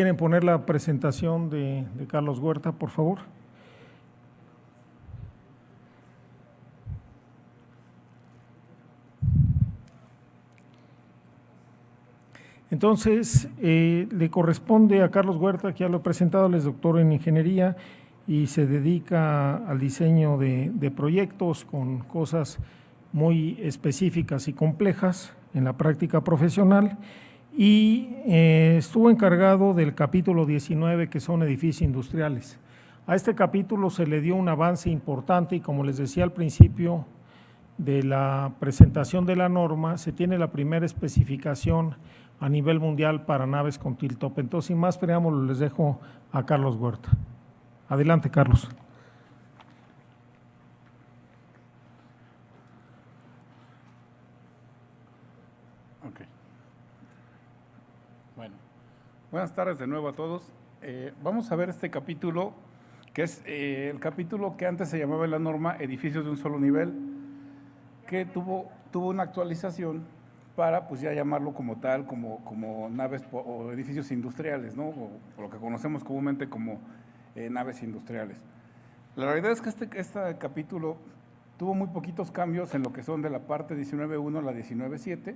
¿Quieren poner la presentación de Carlos Huerta, por favor? Entonces, le corresponde a Carlos Huerta, que ya lo he presentado, él es doctor en ingeniería y se dedica al diseño de proyectos con cosas muy específicas y complejas en la práctica profesional, y estuvo encargado del capítulo 19, que son edificios industriales. A este capítulo se le dio un avance importante y, como les decía al principio de la presentación de la norma, se tiene la primera especificación a nivel mundial para naves con tilt-up. Entonces, sin más preámbulos, les dejo a Carlos Huerta. Adelante, Carlos. Ok. Bueno, buenas tardes de nuevo a todos. Vamos a ver este capítulo, que es el capítulo que antes se llamaba en la norma edificios de un solo nivel, que tuvo una actualización para pues ya llamarlo como tal, como naves o edificios industriales, ¿no? O lo que conocemos comúnmente como naves industriales. La realidad es que este capítulo tuvo muy poquitos cambios en lo que son de la parte 19.1 a la 19.7.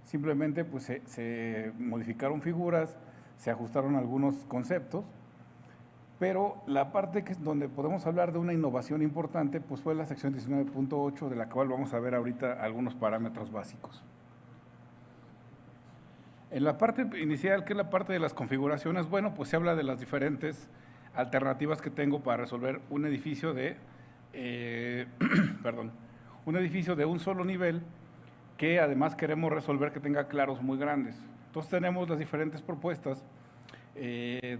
Simplemente pues se modificaron figuras, se ajustaron algunos conceptos, pero la parte donde podemos hablar de una innovación importante pues fue la sección 19.8, de la cual vamos a ver ahorita algunos parámetros básicos. En la parte inicial, que es la parte de las configuraciones, bueno, pues se habla de las diferentes alternativas que tengo para resolver un edificio un edificio de un solo nivel, que además queremos resolver que tenga claros muy grandes. Entonces tenemos las diferentes propuestas,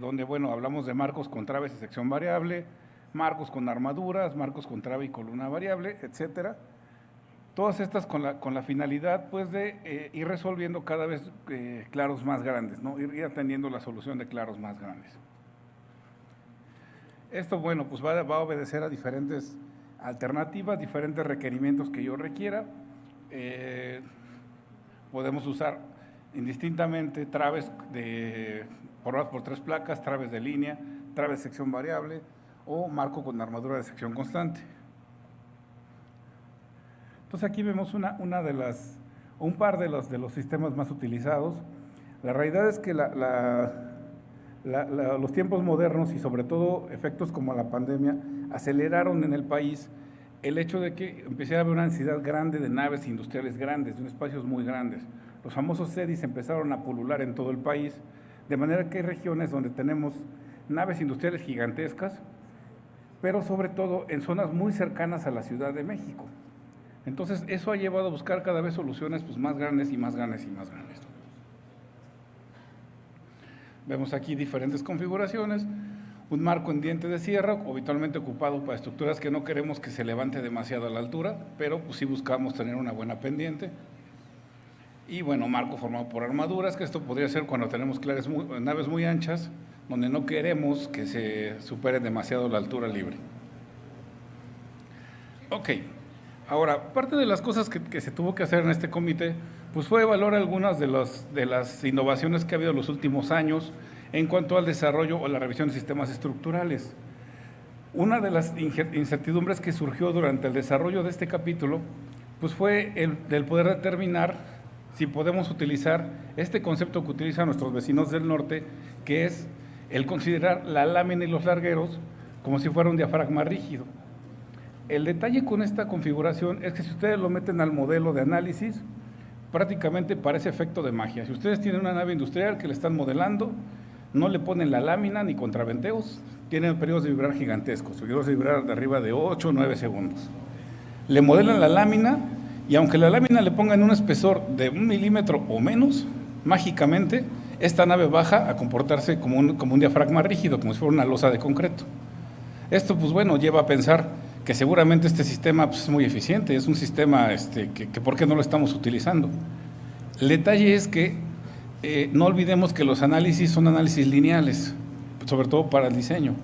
donde, bueno, hablamos de marcos con traves y sección variable, marcos con armaduras, marcos con trave y columna variable, etcétera. Todas estas con la finalidad, pues, de ir resolviendo cada vez claros más grandes, ¿no? Ir atendiendo la solución de claros más grandes. Esto, bueno, pues va a obedecer a diferentes alternativas, diferentes requerimientos que yo requiera. Podemos usar indistintamente traves formadas por 3 placas, traves de línea, traves de sección variable o marco con armadura de sección constante. Entonces aquí vemos un par de los sistemas más utilizados. La realidad es que los tiempos modernos y sobre todo efectos como la pandemia aceleraron en el país el hecho de que empezara a haber una necesidad grande de naves industriales grandes, de espacios muy grandes. Los famosos CEDIs empezaron a pulular en todo el país, de manera que hay regiones donde tenemos naves industriales gigantescas, pero sobre todo en zonas muy cercanas a la Ciudad de México. Entonces, eso ha llevado a buscar cada vez soluciones pues, más grandes y más grandes y más grandes. Vemos aquí diferentes configuraciones. Un marco en diente de sierra, habitualmente ocupado para estructuras que no queremos que se levante demasiado a la altura, pero pues sí buscamos tener una buena pendiente. Y bueno, marco formado por armaduras, que esto podría ser cuando tenemos naves muy anchas, donde no queremos que se supere demasiado la altura libre. Ok, ahora, parte de las cosas que se tuvo que hacer en este comité, pues fue evaluar algunas de las innovaciones que ha habido en los últimos años, en cuanto al desarrollo o la revisión de sistemas estructurales. Una de las incertidumbres que surgió durante el desarrollo de este capítulo, pues fue el poder determinar si podemos utilizar este concepto que utilizan nuestros vecinos del norte, que es el considerar la lámina y los largueros como si fuera un diafragma rígido. El detalle con esta configuración es que si ustedes lo meten al modelo de análisis, prácticamente parece efecto de magia. Si ustedes tienen una nave industrial que le están modelando, no le ponen la lámina ni contraventeos, tienen periodos de vibrar gigantescos, periodos de vibrar de arriba de 8 o 9 segundos. Le modelan la lámina y aunque la lámina le pongan un espesor de 1 milímetro o menos, mágicamente esta nave baja a comportarse como un diafragma rígido, como si fuera una losa de concreto. Esto, pues bueno, lleva a pensar que seguramente este sistema pues, es muy eficiente, es un sistema que ¿por qué no lo estamos utilizando? El detalle es que no olvidemos que los análisis son análisis lineales, sobre todo para el diseño.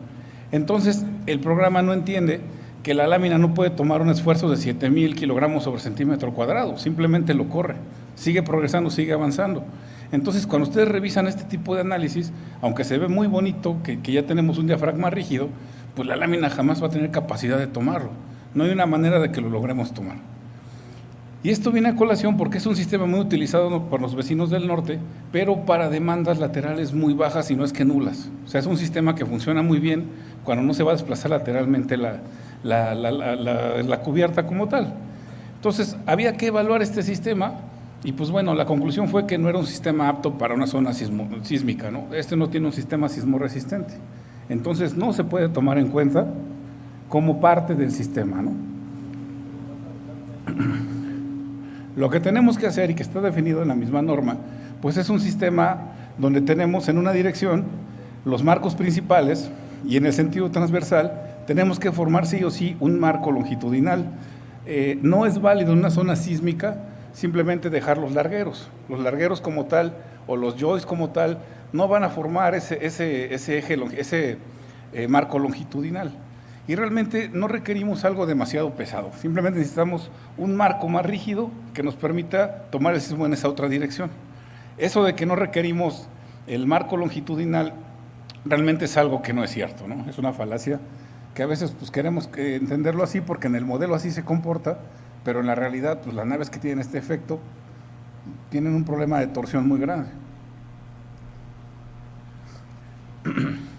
Entonces, el programa no entiende que la lámina no puede tomar un esfuerzo de 7,000 kilogramos sobre centímetro cuadrado, simplemente lo corre, sigue progresando, sigue avanzando. Entonces, cuando ustedes revisan este tipo de análisis, aunque se ve muy bonito que ya tenemos un diafragma rígido, pues la lámina jamás va a tener capacidad de tomarlo. No hay una manera de que lo logremos tomar. Y esto viene a colación porque es un sistema muy utilizado por los vecinos del norte, pero para demandas laterales muy bajas y no es que nulas. O sea, es un sistema que funciona muy bien cuando no se va a desplazar lateralmente la cubierta como tal. Entonces, había que evaluar este sistema y pues bueno, la conclusión fue que no era un sistema apto para una zona sísmica, ¿no? Este no tiene un sistema sismo resistente. Entonces, no se puede tomar en cuenta como parte del sistema, ¿no? Lo que tenemos que hacer y que está definido en la misma norma, pues es un sistema donde tenemos en una dirección los marcos principales y en el sentido transversal tenemos que formar sí o sí un marco longitudinal. No es válido en una zona sísmica simplemente dejar los largueros. Los largueros como tal o los joists como tal no van a formar ese marco longitudinal. Y realmente no requerimos algo demasiado pesado, simplemente necesitamos un marco más rígido que nos permita tomar el sismo en esa otra dirección. Eso de que no requerimos el marco longitudinal realmente es algo que no es cierto, ¿no? Es una falacia que a veces pues, queremos entenderlo así porque en el modelo así se comporta, pero en la realidad pues, las naves que tienen este efecto tienen un problema de torsión muy grande.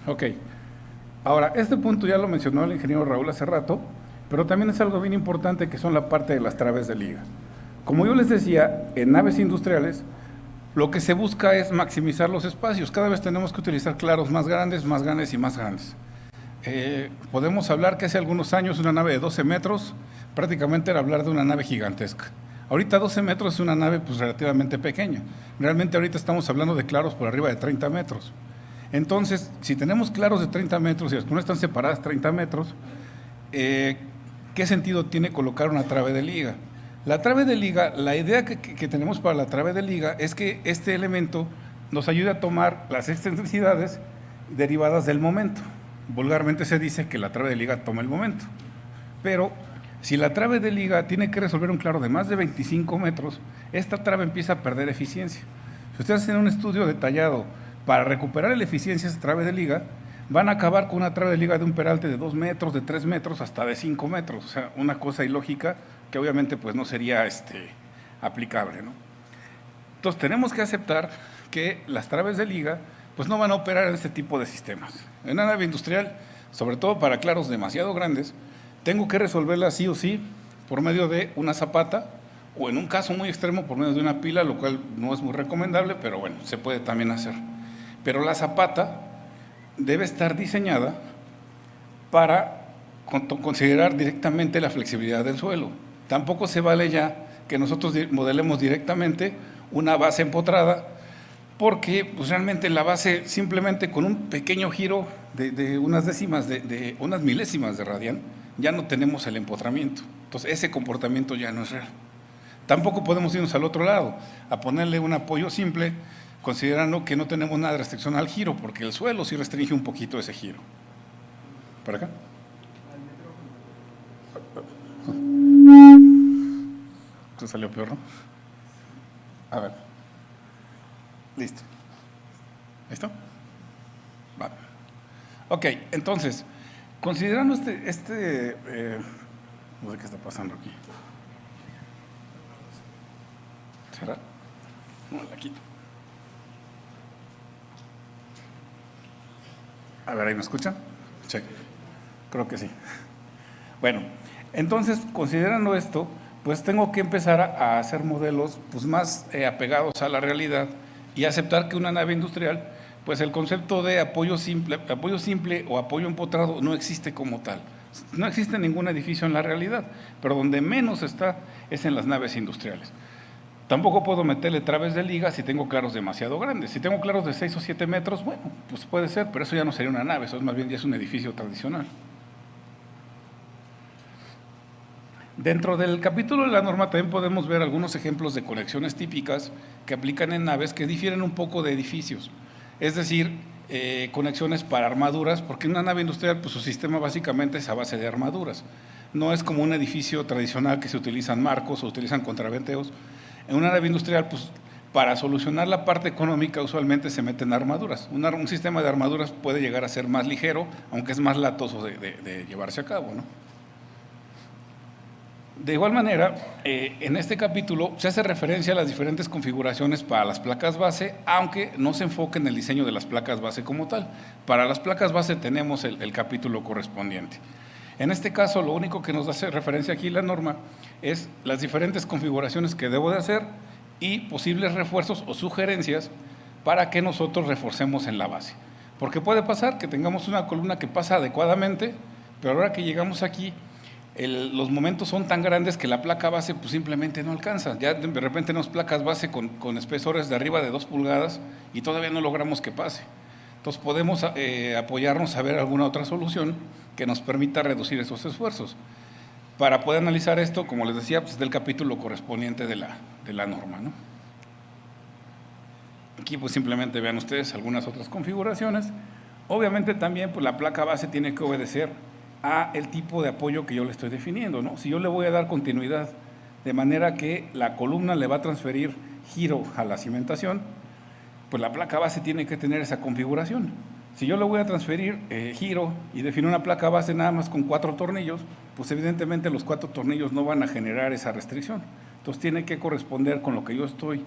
Ok. Ahora, este punto ya lo mencionó el ingeniero Raúl hace rato, pero también es algo bien importante que son la parte de las traves de liga. Como yo les decía, en naves industriales, lo que se busca es maximizar los espacios. Cada vez tenemos que utilizar claros más grandes y más grandes. Podemos hablar que hace algunos años una nave de 12 metros, prácticamente era hablar de una nave gigantesca. Ahorita 12 metros es una nave pues, relativamente pequeña. Realmente ahorita estamos hablando de claros por arriba de 30 metros. Entonces, si tenemos claros de 30 metros y las columnas están separadas 30 metros, ¿qué sentido tiene colocar una trave de liga? La trave de liga, la idea que tenemos para la trave de liga es que este elemento nos ayude a tomar las excentricidades derivadas del momento. Vulgarmente se dice que la trave de liga toma el momento, pero si la trave de liga tiene que resolver un claro de más de 25 metros, esta trave empieza a perder eficiencia. Si ustedes hacen un estudio detallado para recuperar la eficiencia de esa trave de liga, van a acabar con una trave de liga de un peralte de 2 metros, de 3 metros, hasta de 5 metros. O sea, una cosa ilógica que obviamente pues, no sería aplicable, ¿no? Entonces, tenemos que aceptar que las traves de liga pues, no van a operar en este tipo de sistemas. En una nave industrial, sobre todo para claros demasiado grandes, tengo que resolverla sí o sí por medio de una zapata o en un caso muy extremo por medio de una pila, lo cual no es muy recomendable, pero bueno, se puede también hacer. Pero la zapata debe estar diseñada para considerar directamente la flexibilidad del suelo. Tampoco se vale ya que nosotros modelemos directamente una base empotrada, porque pues, realmente la base simplemente con un pequeño giro de unas décimas, de unas milésimas de radián, ya no tenemos el empotramiento. Entonces ese comportamiento ya no es real. Tampoco podemos irnos al otro lado, a ponerle un apoyo simple, considerando que no tenemos nada de restricción al giro, porque el suelo sí restringe un poquito ese giro. ¿Para acá? Esto salió peor, ¿no? A ver. Listo. ¿Listo? Vale. Ok, entonces, considerando no sé qué está pasando aquí. ¿Será? No, la quito. A ver, ¿ahí me escuchan? Sí, creo que sí. Bueno, entonces, considerando esto, pues tengo que empezar a hacer modelos pues, más apegados a la realidad y aceptar que una nave industrial, pues el concepto de apoyo simple o apoyo empotrado no existe como tal. No existe ningún edificio en la realidad, pero donde menos está es en las naves industriales. Tampoco puedo meterle traves de liga si tengo claros demasiado grandes. Si tengo claros de 6 o 7 metros, bueno, pues puede ser, pero eso ya no sería una nave, eso más bien ya es un edificio tradicional. Dentro del capítulo de la norma también podemos ver algunos ejemplos de conexiones típicas que aplican en naves que difieren un poco de edificios. Es decir, conexiones para armaduras, porque en una nave industrial pues, su sistema básicamente es a base de armaduras. No es como un edificio tradicional que se utilizan marcos o utilizan contraventeos. En una nave industrial, pues, Para solucionar la parte económica usualmente se meten armaduras. Un sistema de armaduras puede llegar a ser más ligero, aunque es más latoso de llevarse a cabo, ¿no? De igual manera, en este capítulo se hace referencia a las diferentes configuraciones para las placas base, aunque no se enfoque en el diseño de las placas base como tal. Para las placas base tenemos el capítulo correspondiente. En este caso, lo único que nos hace referencia aquí la norma es las diferentes configuraciones que debo de hacer y posibles refuerzos o sugerencias para que nosotros reforcemos en la base. Porque puede pasar que tengamos una columna que pasa adecuadamente, pero ahora que llegamos aquí, los momentos son tan grandes que la placa base pues simplemente no alcanza. Ya de repente tenemos placas base con espesores de arriba de 2 pulgadas y todavía no logramos que pase. Entonces podemos apoyarnos a ver alguna otra solución que nos permita reducir esos esfuerzos. Para poder analizar esto, como les decía, pues del capítulo correspondiente de la norma, ¿no? Aquí pues simplemente vean ustedes algunas otras configuraciones. Obviamente también pues la placa base tiene que obedecer a el tipo de apoyo que yo le estoy definiendo, ¿no? Si yo le voy a dar continuidad de manera que la columna le va a transferir giro a la cimentación, pues la placa base tiene que tener esa configuración. Si yo le voy a transferir giro y defino una placa base nada más con 4 tornillos, pues evidentemente los 4 tornillos no van a generar esa restricción. Entonces tiene que corresponder con lo que yo estoy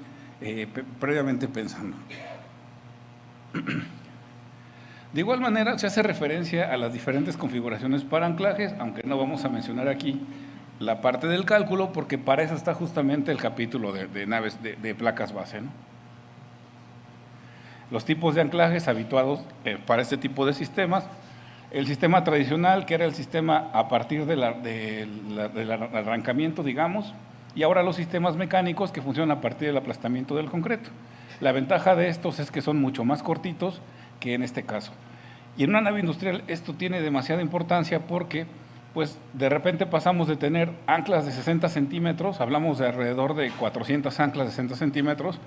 previamente pensando. De igual manera se hace referencia a las diferentes configuraciones para anclajes, aunque no vamos a mencionar aquí la parte del cálculo, porque para eso está justamente el capítulo de naves de placas base, ¿no? Los tipos de anclajes habituados para este tipo de sistemas: el sistema tradicional, que era el sistema a partir del arrancamiento, digamos, y ahora los sistemas mecánicos que funcionan a partir del aplastamiento del concreto. La ventaja de estos es que son mucho más cortitos que en este caso. Y en una nave industrial esto tiene demasiada importancia porque pues de repente pasamos de tener anclas de 60 centímetros, hablamos de alrededor de 400 anclas de 60 centímetros,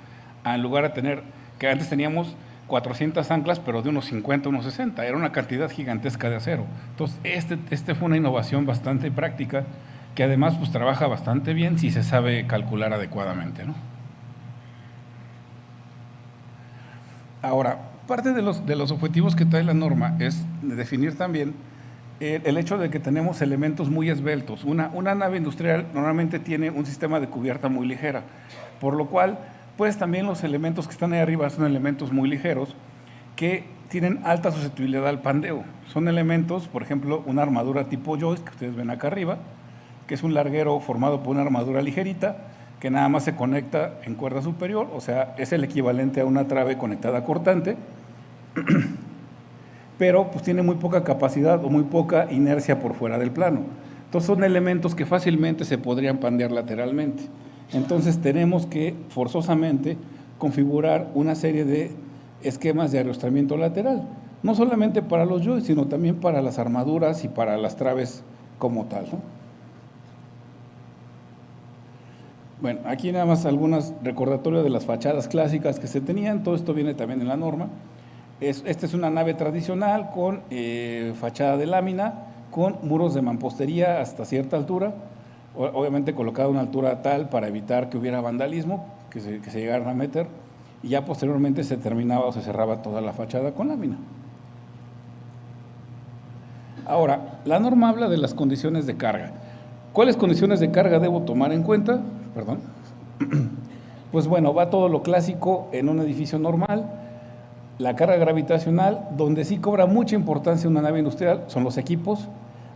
en lugar de tener, que antes teníamos 400 anclas, pero de unos 50, unos 60, era una cantidad gigantesca de acero. Entonces, este fue una innovación bastante práctica, que además pues trabaja bastante bien si se sabe calcular adecuadamente, ¿no? Ahora, parte de los objetivos que trae la norma es definir también el hecho de que tenemos elementos muy esbeltos. Una nave industrial normalmente tiene un sistema de cubierta muy ligera, por lo cual pues también los elementos que están ahí arriba son elementos muy ligeros que tienen alta susceptibilidad al pandeo. Son elementos, por ejemplo, una armadura tipo joist que ustedes ven acá arriba, que es un larguero formado por una armadura ligerita que nada más se conecta en cuerda superior, o sea, es el equivalente a una trave conectada cortante, pero pues tiene muy poca capacidad o muy poca inercia por fuera del plano. Entonces son elementos que fácilmente se podrían pandear lateralmente. Entonces tenemos que forzosamente configurar una serie de esquemas de arrastramiento lateral, no solamente para los joists, sino también para las armaduras y para las traves como tal, ¿no? Bueno, aquí nada más algunos recordatorios de las fachadas clásicas que se tenían. Todo esto viene también en la norma. Esta es una nave tradicional con fachada de lámina, con muros de mampostería hasta cierta altura, obviamente colocada a una altura tal para evitar que hubiera vandalismo, que se llegaran a meter, y ya posteriormente se terminaba o se cerraba toda la fachada con lámina. Ahora, la norma habla de las condiciones de carga. ¿Cuáles condiciones de carga debo tomar en cuenta? Perdón. Pues bueno, va todo lo clásico en un edificio normal. La carga gravitacional, donde sí cobra mucha importancia una nave industrial, son los equipos.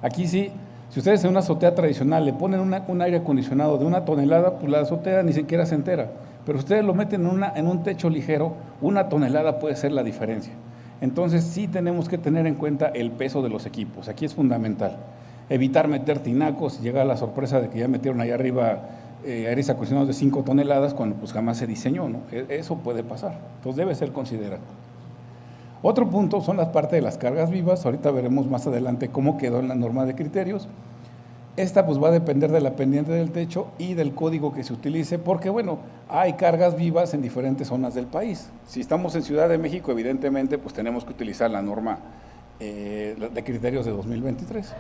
Aquí sí, si ustedes en una azotea tradicional le ponen un aire acondicionado de 1 tonelada, pues la azotea ni siquiera se entera. Pero ustedes lo meten en un techo ligero, 1 tonelada puede ser la diferencia. Entonces sí tenemos que tener en cuenta el peso de los equipos. Aquí es fundamental. Evitar meter tinacos, llegar a la sorpresa de que ya metieron ahí arriba aires acondicionados de 5 toneladas cuando pues jamás se diseñó, ¿no? Eso puede pasar. Entonces debe ser considerado. Otro punto son las partes de las cargas vivas. Ahorita veremos más adelante cómo quedó en la norma de criterios. Esta pues va a depender de la pendiente del techo y del código que se utilice, porque bueno, hay cargas vivas en diferentes zonas del país. Si estamos en Ciudad de México, evidentemente pues tenemos que utilizar la norma de criterios de 2023.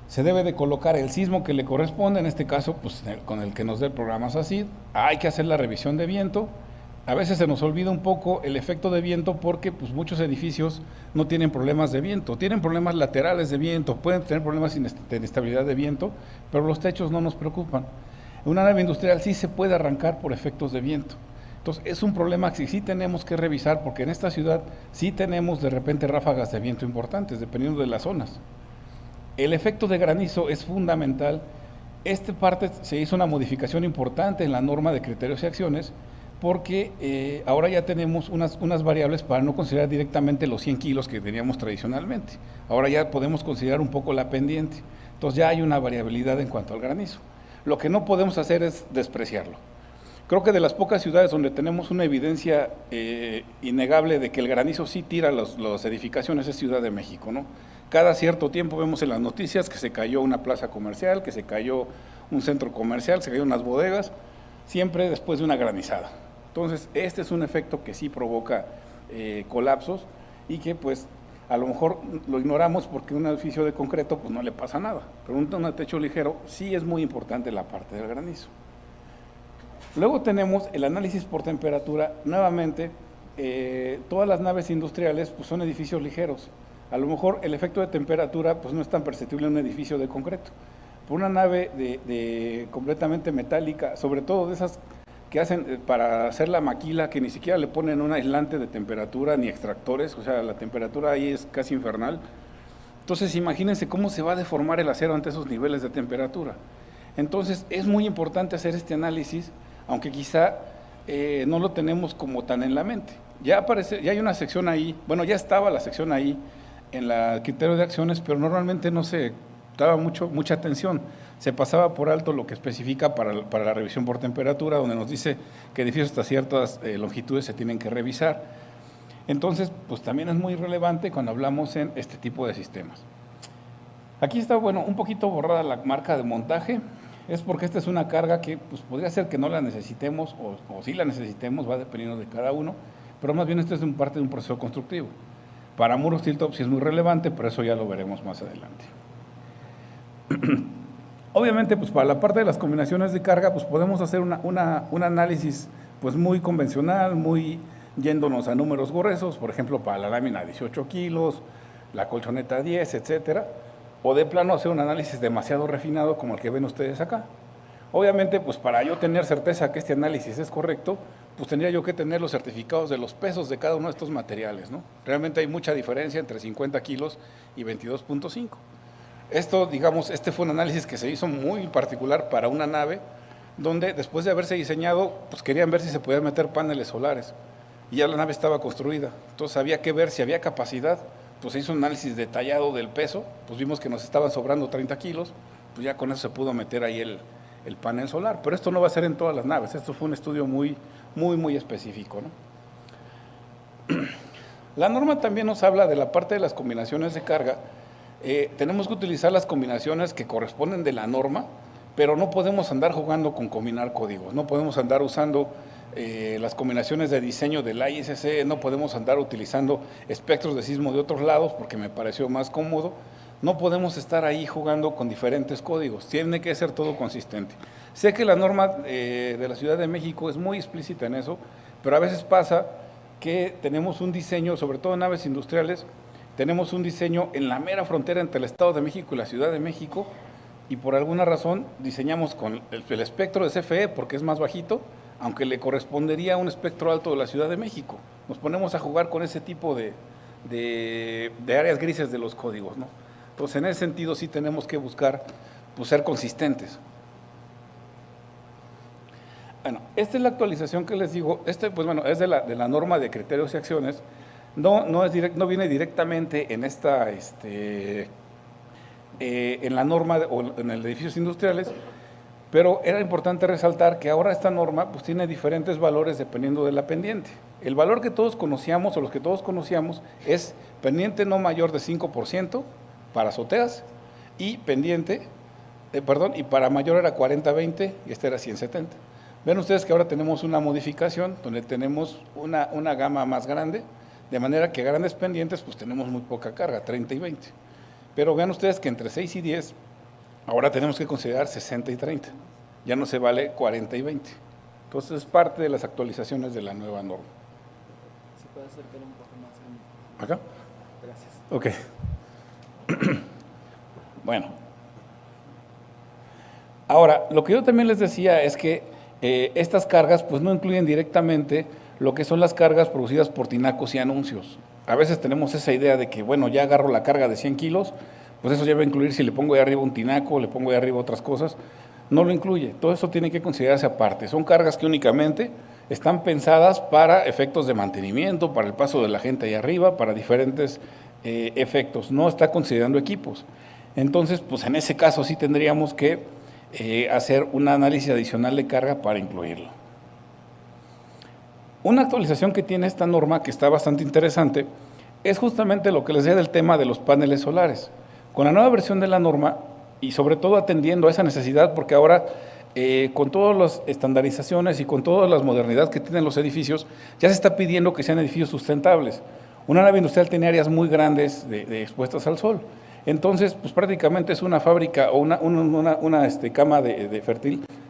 se debe de colocar el sismo que le corresponde, en este caso, pues con el que nos dé el programa SACID. Hay que hacer la revisión de viento. A veces se nos olvida un poco el efecto de viento porque pues, muchos edificios no tienen problemas de viento, tienen problemas laterales de viento, pueden tener problemas de inestabilidad de viento, pero los techos no nos preocupan. Una nave industrial sí se puede arrancar por efectos de viento. Entonces es un problema que sí tenemos que revisar porque en esta ciudad sí tenemos de repente ráfagas de viento importantes, dependiendo de las zonas. El efecto de granizo es fundamental. Esta parte se hizo una modificación importante en la norma de criterios y acciones porque ahora ya tenemos unas variables para no considerar directamente los 100 kilos que teníamos tradicionalmente. Ahora ya podemos considerar un poco la pendiente. Entonces ya hay una variabilidad en cuanto al granizo. Lo que no podemos hacer es despreciarlo. Creo que de las pocas ciudades donde tenemos una evidencia innegable de que el granizo sí tira las edificaciones es Ciudad de México, ¿no? Cada cierto tiempo vemos en las noticias que se cayó una plaza comercial, que se cayó un centro comercial, se cayeron unas bodegas, siempre después de una granizada. Entonces, este es un efecto que sí provoca colapsos y que pues a lo mejor lo ignoramos porque un edificio de concreto pues no le pasa nada, pero un techo ligero sí es muy importante la parte del granizo. Luego tenemos el análisis por temperatura. Nuevamente, todas las naves industriales pues, son edificios ligeros. A lo mejor el efecto de temperatura pues, no es tan perceptible en un edificio de concreto. Por una nave completamente metálica, sobre todo de esas que hacen para hacer la maquila, que ni siquiera le ponen un aislante de temperatura ni extractores, o sea, la temperatura ahí es casi infernal. Entonces, imagínense cómo se va a deformar el acero ante esos niveles de temperatura. Entonces, es muy importante hacer este análisis, aunque quizá no lo tenemos como tan en la mente. Ya hay una sección ahí, bueno, ya estaba la sección ahí en la criterio de acciones, pero normalmente no se daba mucha atención. Se pasaba por alto lo que especifica para la revisión por temperatura, donde nos dice que edificios hasta ciertas longitudes se tienen que revisar. Entonces, pues también es muy relevante cuando hablamos en este tipo de sistemas. Aquí está, bueno, un poquito borrada la marca de montaje. Es porque esta es una carga que pues, podría ser que no la necesitemos o sí la necesitemos, va dependiendo de cada uno, pero más bien esto es parte de un proceso constructivo. Para muros tilt-up sí es muy relevante, pero eso ya lo veremos más adelante. Obviamente, pues para la parte de las combinaciones de carga, pues podemos hacer un análisis pues muy convencional, muy yéndonos a números gruesos, por ejemplo, para la lámina 18 kilos, la colchoneta 10, etcétera, o de plano hacer un análisis demasiado refinado como el que ven ustedes acá. Obviamente, pues para yo tener certeza que este análisis es correcto, pues tendría yo que tener los certificados de los pesos de cada uno de estos materiales, ¿no? Realmente hay mucha diferencia entre 50 kilos y 22.5. Esto, digamos, este fue un análisis que se hizo muy particular para una nave, donde después de haberse diseñado, pues querían ver si se podían meter paneles solares. Y ya la nave estaba construida, entonces había que ver si había capacidad. Pues se hizo un análisis detallado del peso, pues vimos que nos estaban sobrando 30 kilos, pues ya con eso se pudo meter ahí el panel solar. Pero esto no va a ser en todas las naves, esto fue un estudio muy específico, ¿no? La norma también nos habla de la parte de las combinaciones de carga. Tenemos que utilizar las combinaciones que corresponden de la norma, pero no podemos andar jugando con combinar códigos, no podemos andar usando las combinaciones de diseño del ISC, no podemos andar utilizando espectros de sismo de otros lados porque me pareció más cómodo. No podemos estar ahí jugando con diferentes códigos, tiene que ser todo consistente. Sé que la norma de la Ciudad de México es muy explícita en eso, pero a veces pasa que tenemos un diseño, sobre todo en naves industriales, tenemos un diseño en la mera frontera entre el Estado de México y la Ciudad de México y por alguna razón diseñamos con el espectro de CFE porque es más bajito, aunque le correspondería a un espectro alto de la Ciudad de México. Nos ponemos a jugar con ese tipo de áreas grises de los códigos, ¿no? Entonces, en ese sentido sí tenemos que buscar pues, ser consistentes. Bueno, esta es la actualización que les digo. Pues bueno, es de la norma de criterios y acciones. No viene directamente en en la norma o en el edificios industriales, pero era importante resaltar que ahora esta norma pues tiene diferentes valores dependiendo de la pendiente. El valor que todos conocíamos o los que todos conocíamos es pendiente no mayor de 5% para azoteas y y para mayor era 40-20 y este era 100-70. Ven ustedes que ahora tenemos una modificación donde tenemos una gama más grande, de manera que grandes pendientes pues tenemos muy poca carga, 30 y 20. Pero vean ustedes que entre 6 y 10 Ahora tenemos que considerar 60 y 30. Ya no se vale 40 y 20. Entonces es parte de las actualizaciones de la nueva norma. ¿Se puede acercar un poco más? ¿Acá? Gracias. Ok. Bueno. Ahora, lo que yo también les decía es que estas cargas pues no incluyen directamente lo que son las cargas producidas por tinacos y anuncios. A veces tenemos esa idea de que, bueno, ya agarro la carga de 100 kilos, pues eso ya va a incluir si le pongo ahí arriba un tinaco, le pongo ahí arriba otras cosas. No lo incluye, todo eso tiene que considerarse aparte. Son cargas que únicamente están pensadas para efectos de mantenimiento, para el paso de la gente ahí arriba, para diferentes efectos. No está considerando equipos. Entonces, pues en ese caso sí tendríamos que hacer un análisis adicional de carga para incluirlo. Una actualización que tiene esta norma, que está bastante interesante, es justamente lo que les decía del tema de los paneles solares. Con la nueva versión de la norma, y sobre todo atendiendo a esa necesidad, porque ahora con todas las estandarizaciones y con todas las modernidades que tienen los edificios, ya se está pidiendo que sean edificios sustentables. Una nave industrial tiene áreas muy grandes de expuestas al sol. Entonces, pues prácticamente es una fábrica o una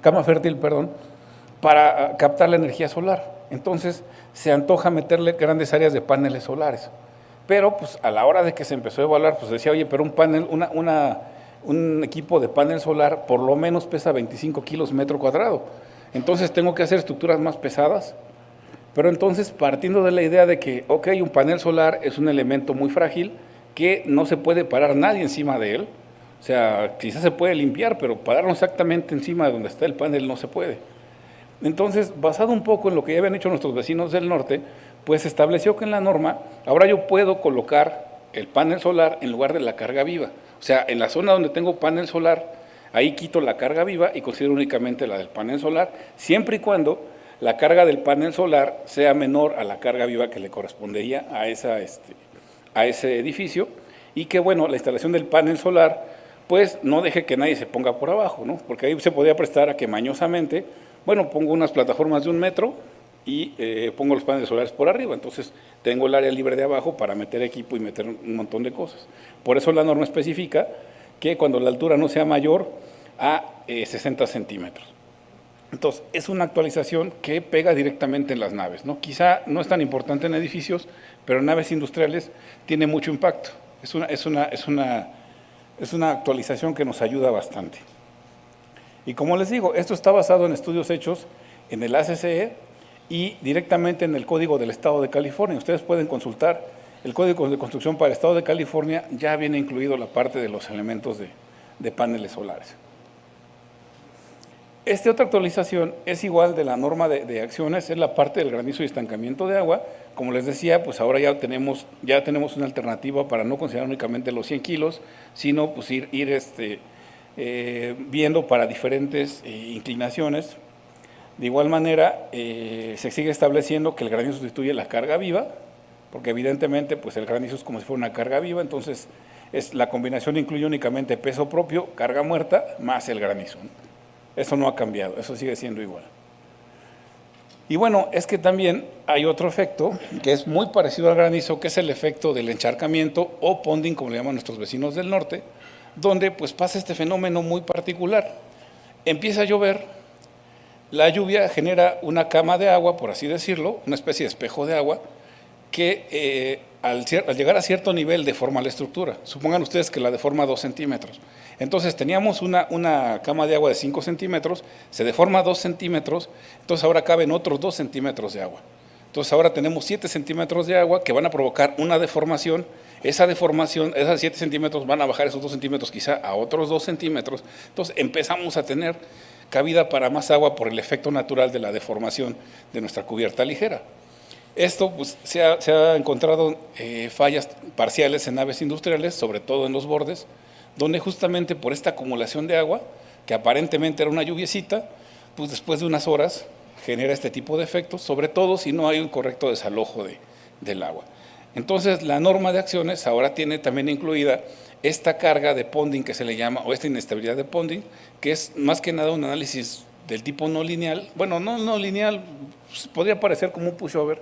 cama fértil, para captar la energía solar. Entonces, se antoja meterle grandes áreas de paneles solares. Pero, pues, a la hora de que se empezó a evaluar, pues decía, oye, pero un equipo de panel solar por lo menos pesa 25 kilos metro cuadrado. Entonces, tengo que hacer estructuras más pesadas. Pero entonces, partiendo de la idea de que, ok, un panel solar es un elemento muy frágil, que no se puede parar nadie encima de él. O sea, quizás se puede limpiar, pero pararlo exactamente encima de donde está el panel no se puede. Entonces, basado un poco en lo que ya habían hecho nuestros vecinos del norte, pues se estableció que en la norma, ahora yo puedo colocar el panel solar en lugar de la carga viva. O sea, en la zona donde tengo panel solar, ahí quito la carga viva y considero únicamente la del panel solar, siempre y cuando la carga del panel solar sea menor a la carga viva que le correspondería a ese edificio, y que, bueno, la instalación del panel solar, pues no deje que nadie se ponga por abajo, ¿no? Porque ahí se podría prestar a que mañosamente, bueno, pongo unas plataformas de 1 metro y pongo los paneles solares por arriba, entonces tengo el área libre de abajo para meter equipo y meter un montón de cosas. Por eso la norma especifica que cuando la altura no sea mayor a 60 centímetros. Entonces, es una actualización que pega directamente en las naves, ¿no? Quizá no es tan importante en edificios, pero en naves industriales tiene mucho impacto. Es una actualización que nos ayuda bastante. Y como les digo, esto está basado en estudios hechos en el ACCE y directamente en el Código del Estado de California. Ustedes pueden consultar el Código de Construcción para el Estado de California, ya viene incluido la parte de los elementos de paneles solares. Esta otra actualización es igual de la norma de acciones, es la parte del granizo y estancamiento de agua. Como les decía, pues ahora ya tenemos una alternativa para no considerar únicamente los 100 kilos, sino pues ir viendo para diferentes inclinaciones. De igual manera, se sigue estableciendo que el granizo sustituye la carga viva, porque evidentemente pues el granizo es como si fuera una carga viva, entonces la combinación incluye únicamente peso propio, carga muerta, más el granizo, ¿no? Eso no ha cambiado, eso sigue siendo igual. Y bueno, es que también hay otro efecto que es muy parecido al granizo, que es el efecto del encharcamiento o ponding, como le llaman nuestros vecinos del norte, donde pues pasa este fenómeno muy particular. Empieza a llover, la lluvia genera una cama de agua, por así decirlo, una especie de espejo de agua, que al llegar a cierto nivel deforma la estructura. Supongan ustedes que la deforma 2 centímetros. Entonces teníamos una cama de agua de 5 centímetros, se deforma 2 centímetros, entonces ahora caben otros 2 centímetros de agua. Entonces ahora tenemos 7 centímetros de agua que van a provocar una deformación. Esa deformación, esos 7 centímetros van a bajar esos 2 centímetros quizá a otros 2 centímetros. Entonces empezamos a tener cabida para más agua por el efecto natural de la deformación de nuestra cubierta ligera. Esto pues, se ha encontrado fallas parciales en naves industriales, sobre todo en los bordes, donde justamente por esta acumulación de agua, que aparentemente era una lluviecita, pues después de unas horas genera este tipo de efectos, sobre todo si no hay un correcto desalojo del agua. Entonces, la norma de acciones ahora tiene también incluida esta carga de ponding que se le llama, o esta inestabilidad de ponding, que es más que nada un análisis del tipo no lineal. Bueno, no lineal, pues, podría parecer como un pushover,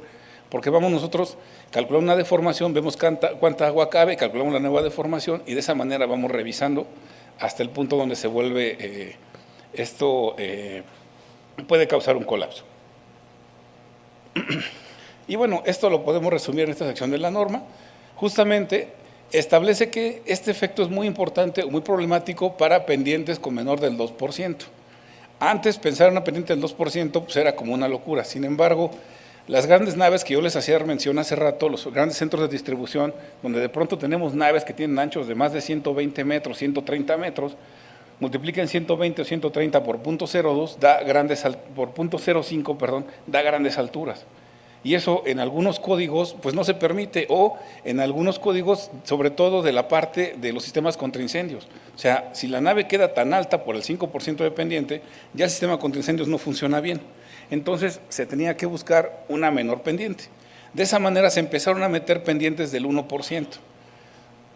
porque vamos nosotros, calculamos una deformación, vemos cuánta agua cabe, calculamos la nueva deformación y de esa manera vamos revisando hasta el punto donde se vuelve puede causar un colapso. Y bueno, esto lo podemos resumir en esta sección de la norma. Justamente establece que este efecto es muy importante, muy problemático para pendientes con menor del 2%. Antes pensar en una pendiente del 2% pues era como una locura. Sin embargo, las grandes naves que yo les hacía mención hace rato, los grandes centros de distribución, donde de pronto tenemos naves que tienen anchos de más de 120 metros, 130 metros, multipliquen 120 o 130 por 0.02, por 0.05, perdón, da grandes alturas. Y eso en algunos códigos pues no se permite, o en algunos códigos, sobre todo de la parte de los sistemas contra incendios. O sea, si la nave queda tan alta por el 5% de pendiente, ya el sistema contra incendios no funciona bien. Entonces se tenía que buscar una menor pendiente. De esa manera se empezaron a meter pendientes del 1%.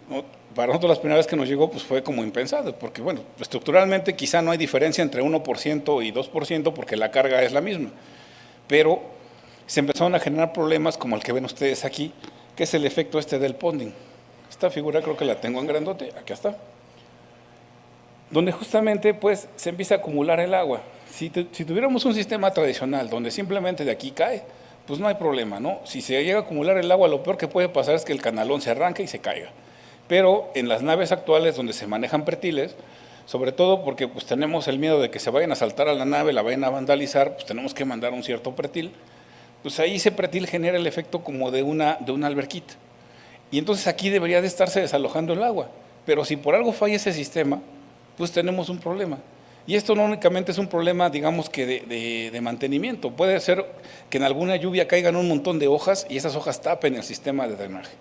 ¿No? Para nosotros las primeras vez que nos llegó pues fue como impensado, porque bueno, estructuralmente quizá no hay diferencia entre 1% y 2% porque la carga es la misma, pero se empezaron a generar problemas como el que ven ustedes aquí, que es el efecto del ponding. Esta figura creo que la tengo en grandote, aquí está, donde justamente pues se empieza a acumular el agua. Si tuviéramos un sistema tradicional donde simplemente de aquí cae, pues no hay problema, ¿no? Si se llega a acumular el agua, lo peor que puede pasar es que el canalón se arranque y se caiga. Pero en las naves actuales donde se manejan pretiles, sobre todo porque pues tenemos el miedo de que se vayan a saltar a la nave, la vayan a vandalizar, pues tenemos que mandar un cierto pretil, pues ahí ese pretil genera el efecto como de una alberquita. Y entonces aquí debería de estarse desalojando el agua, pero si por algo falla ese sistema, pues tenemos un problema. Y esto no únicamente es un problema, digamos que de mantenimiento, puede ser que en alguna lluvia caigan un montón de hojas y esas hojas tapen el sistema de drenaje.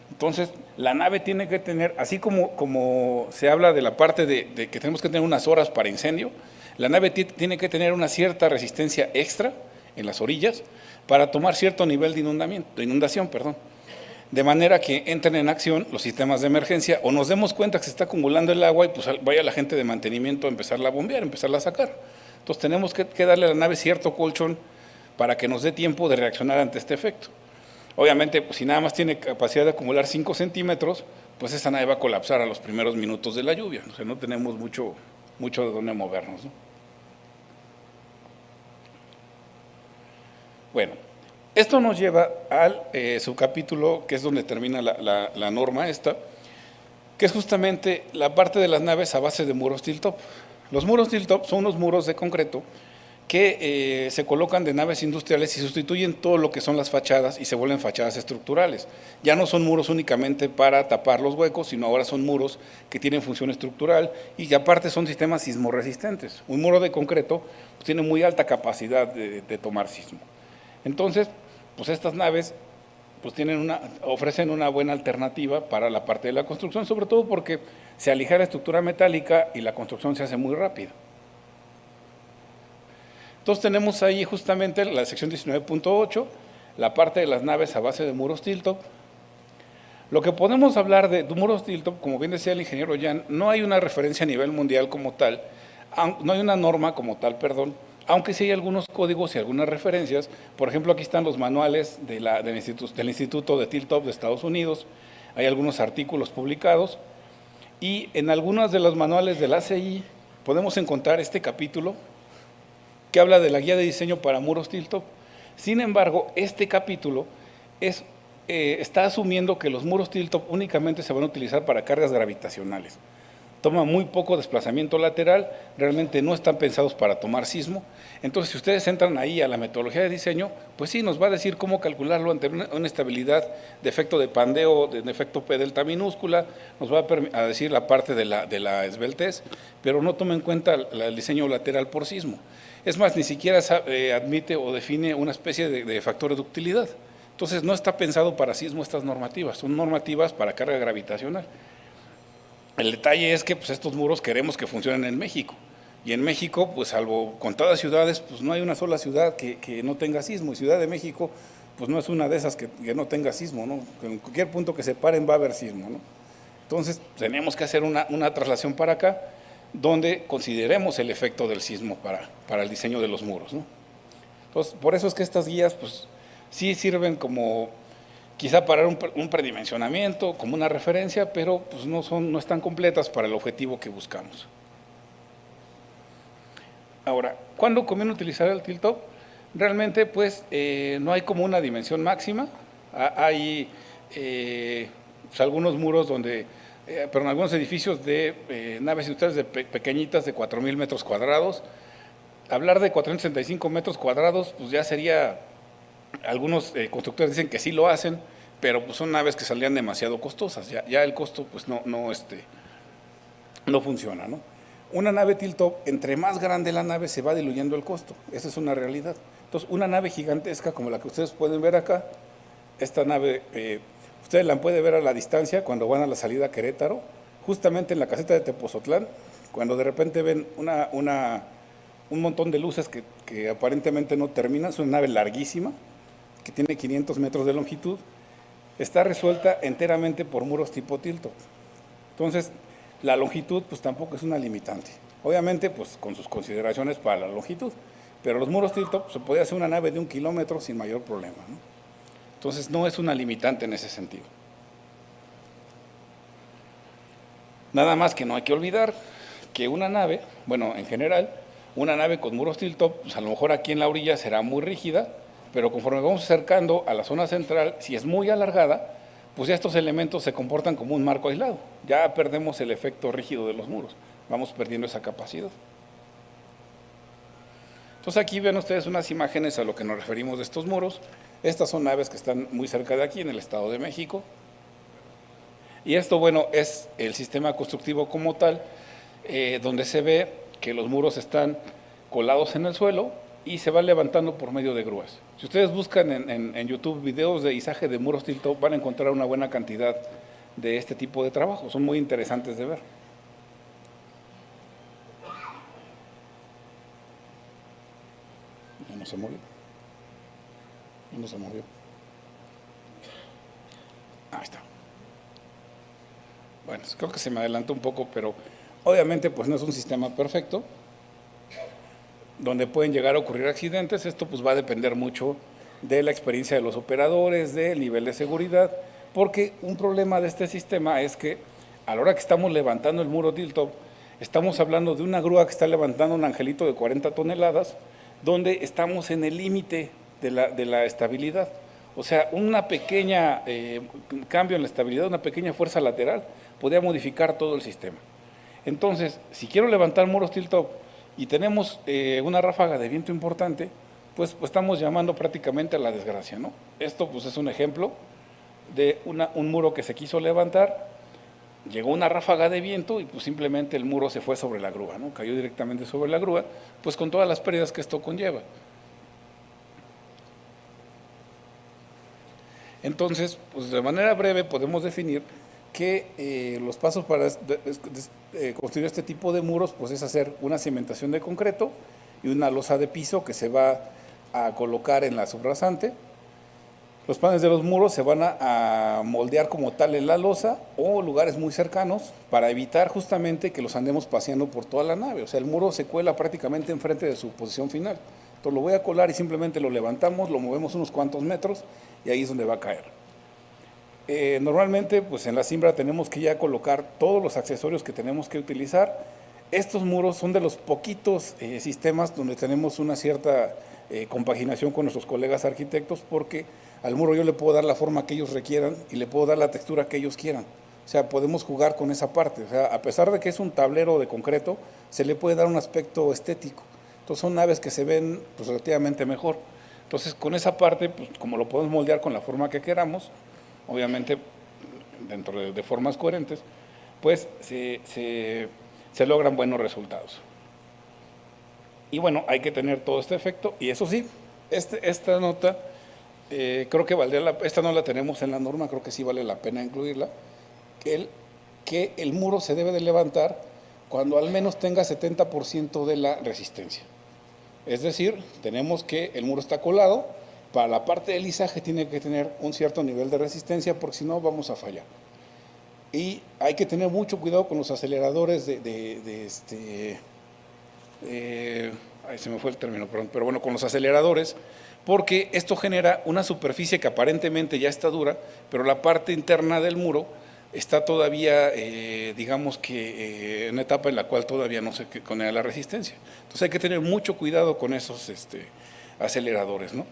Entonces, la nave tiene que tener, así como se habla de la parte de que tenemos que tener unas horas para incendio, la nave tiene que tener una cierta resistencia extra en las orillas para tomar cierto nivel de inundación, de manera que entren en acción los sistemas de emergencia o nos demos cuenta que se está acumulando el agua y pues vaya la gente de mantenimiento a empezarla a bombear, a empezarla a sacar. Entonces tenemos que darle a la nave cierto colchón para que nos dé tiempo de reaccionar ante este efecto. Obviamente, pues, si nada más tiene capacidad de acumular 5 centímetros, pues esa nave va a colapsar a los primeros minutos de la lluvia. O sea, no tenemos mucho de dónde movernos, ¿no? Bueno, esto nos lleva al subcapítulo, que es donde termina la norma esta, que es justamente la parte de las naves a base de muros tilt-up. Los muros tilt-up son unos muros de concreto que se colocan de naves industriales y sustituyen todo lo que son las fachadas y se vuelven fachadas estructurales. Ya no son muros únicamente para tapar los huecos, sino ahora son muros que tienen función estructural y que aparte son sistemas sismorresistentes. Un muro de concreto pues, tiene muy alta capacidad de tomar sismo. Entonces, pues estas naves pues ofrecen una buena alternativa para la parte de la construcción, sobre todo porque se aligera la estructura metálica y la construcción se hace muy rápida. Entonces tenemos ahí justamente la sección 19.8, la parte de las naves a base de muros tilt-up. Lo que podemos hablar de muros tilt-up, como bien decía el ingeniero Jan, no hay una referencia a nivel mundial como tal, no hay una norma como tal, aunque sí hay algunos códigos y algunas referencias. Por ejemplo, aquí están los manuales del Instituto de Tilt-Up de Estados Unidos, hay algunos artículos publicados, y en algunos de los manuales del ACI podemos encontrar este capítulo, que habla de la guía de diseño para muros tilt-up. Sin embargo, este capítulo está asumiendo que los muros tilt-up únicamente se van a utilizar para cargas gravitacionales. Toma muy poco desplazamiento lateral, realmente no están pensados para tomar sismo. Entonces, si ustedes entran ahí a la metodología de diseño, pues sí, nos va a decir cómo calcularlo ante una estabilidad de efecto de pandeo, de efecto P delta minúscula, nos va a decir la parte de la esbeltez, pero no toma en cuenta el diseño lateral por sismo. Es más, ni siquiera admite o define una especie de factor de ductilidad. Entonces, no está pensado para sismo estas normativas, son normativas para carga gravitacional. El detalle es que pues, estos muros queremos que funcionen en México. Y en México, pues salvo contadas ciudades, pues no hay una sola ciudad que no tenga sismo. Y Ciudad de México, pues no es una de esas que no tenga sismo, ¿no? En cualquier punto que se paren va a haber sismo, ¿no? Entonces, tenemos que hacer una traslación para acá, donde consideremos el efecto del sismo para el diseño de los muros, ¿no? Entonces, por eso es que estas guías, pues sí sirven como quizá para un predimensionamiento, como una referencia, pero pues no están completas para el objetivo que buscamos. Ahora, ¿cuándo conviene utilizar el tilt-up? Realmente, pues, no hay como una dimensión máxima. Hay pues, algunos muros donde, pero en algunos edificios de naves industriales pequeñitas de 4,000 metros cuadrados. Hablar de 465 metros cuadrados, pues ya sería, algunos constructores dicen que sí lo hacen, pero pues son naves que salían demasiado costosas. Ya el costo, pues no funciona, ¿no? Una nave tilt-up, entre más grande la nave, se va diluyendo el costo. Esa es una realidad. Entonces, una nave gigantesca como la que ustedes pueden ver acá, esta nave, ustedes la pueden ver a la distancia cuando van a la salida a Querétaro, justamente en la caseta de Tepozotlán, cuando de repente ven un montón de luces que aparentemente no terminan. Es una nave larguísima, que tiene 500 metros de longitud, está resuelta enteramente por muros tipo tilt-up. Entonces, la longitud pues tampoco es una limitante. Obviamente pues con sus consideraciones para la longitud, pero los muros tilt-up se puede hacer una nave de 1 kilómetro sin mayor problema, ¿no? Entonces no es una limitante en ese sentido. Nada más que no hay que olvidar que una nave, bueno, en general, una nave con muros tilt-up, pues a lo mejor aquí en la orilla será muy rígida, pero conforme vamos acercando a la zona central, si es muy alargada, pues ya estos elementos se comportan como un marco aislado. Ya perdemos el efecto rígido de los muros, vamos perdiendo esa capacidad. Entonces aquí ven ustedes unas imágenes a lo que nos referimos de estos muros. Estas son naves que están muy cerca de aquí, en el Estado de México. Y esto, bueno, es el sistema constructivo como tal, donde se ve que los muros están colados en el suelo y se van levantando por medio de grúas. Si ustedes buscan en YouTube videos de izaje de muros tilt-up, van a encontrar una buena cantidad de este tipo de trabajos. Son muy interesantes de ver. Ya no se movió. Ya no se movió. Ahí está. Bueno, creo que se me adelantó un poco, pero obviamente pues no es un sistema perfecto, donde pueden llegar a ocurrir accidentes. Esto pues va a depender mucho de la experiencia de los operadores, del nivel de seguridad, porque un problema de este sistema es que a la hora que estamos levantando el muro tilt-up, estamos hablando de una grúa que está levantando un angelito de 40 toneladas, donde estamos en el límite de la estabilidad. O sea, una pequeña cambio en la estabilidad, una pequeña fuerza lateral, podría modificar todo el sistema. Entonces, si quiero levantar muros tilt-up y tenemos una ráfaga de viento importante, pues estamos llamando prácticamente a la desgracia, ¿no? Esto pues es un ejemplo de un muro que se quiso levantar, llegó una ráfaga de viento y pues simplemente el muro se fue sobre la grúa, ¿no? Cayó directamente sobre la grúa, pues con todas las pérdidas que esto conlleva. Entonces, pues de manera breve podemos definir que los pasos para construir este tipo de muros pues es hacer una cimentación de concreto y una losa de piso que se va a colocar en la subrasante. Los paneles de los muros se van a moldear como tal en la losa o lugares muy cercanos para evitar justamente que los andemos paseando por toda la nave. O sea, el muro se cuela prácticamente enfrente de su posición final. Entonces lo voy a colar y simplemente lo levantamos, lo movemos unos cuantos metros y ahí es donde va a caer. Normalmente pues en la cimbra tenemos que ya colocar todos los accesorios que tenemos que utilizar. Estos muros son de los poquitos sistemas donde tenemos una cierta compaginación con nuestros colegas arquitectos, porque al muro yo le puedo dar la forma que ellos requieran y le puedo dar la textura que ellos quieran. O sea, podemos jugar con esa parte. O sea, a pesar de que es un tablero de concreto, se le puede dar un aspecto estético. Entonces son naves que se ven pues, relativamente mejor. Entonces con esa parte, pues, como lo podemos moldear con la forma que queramos, obviamente dentro de formas coherentes, pues se logran buenos resultados. Y bueno, hay que tener todo este efecto, y eso sí, esta nota, creo que esta no la tenemos en la norma, creo que sí vale la pena incluirla, que el muro se debe de levantar cuando al menos tenga 70% de la resistencia. Es decir, tenemos que el muro está colado, para la parte del izaje tiene que tener un cierto nivel de resistencia, porque si no vamos a fallar. Y hay que tener mucho cuidado con los aceleradores ahí se me fue el término, perdón, pero bueno, con los aceleradores, porque esto genera una superficie que aparentemente ya está dura, pero la parte interna del muro está todavía, digamos que en una etapa en la cual todavía no se conecta la resistencia. Entonces hay que tener mucho cuidado con esos aceleradores, ¿no?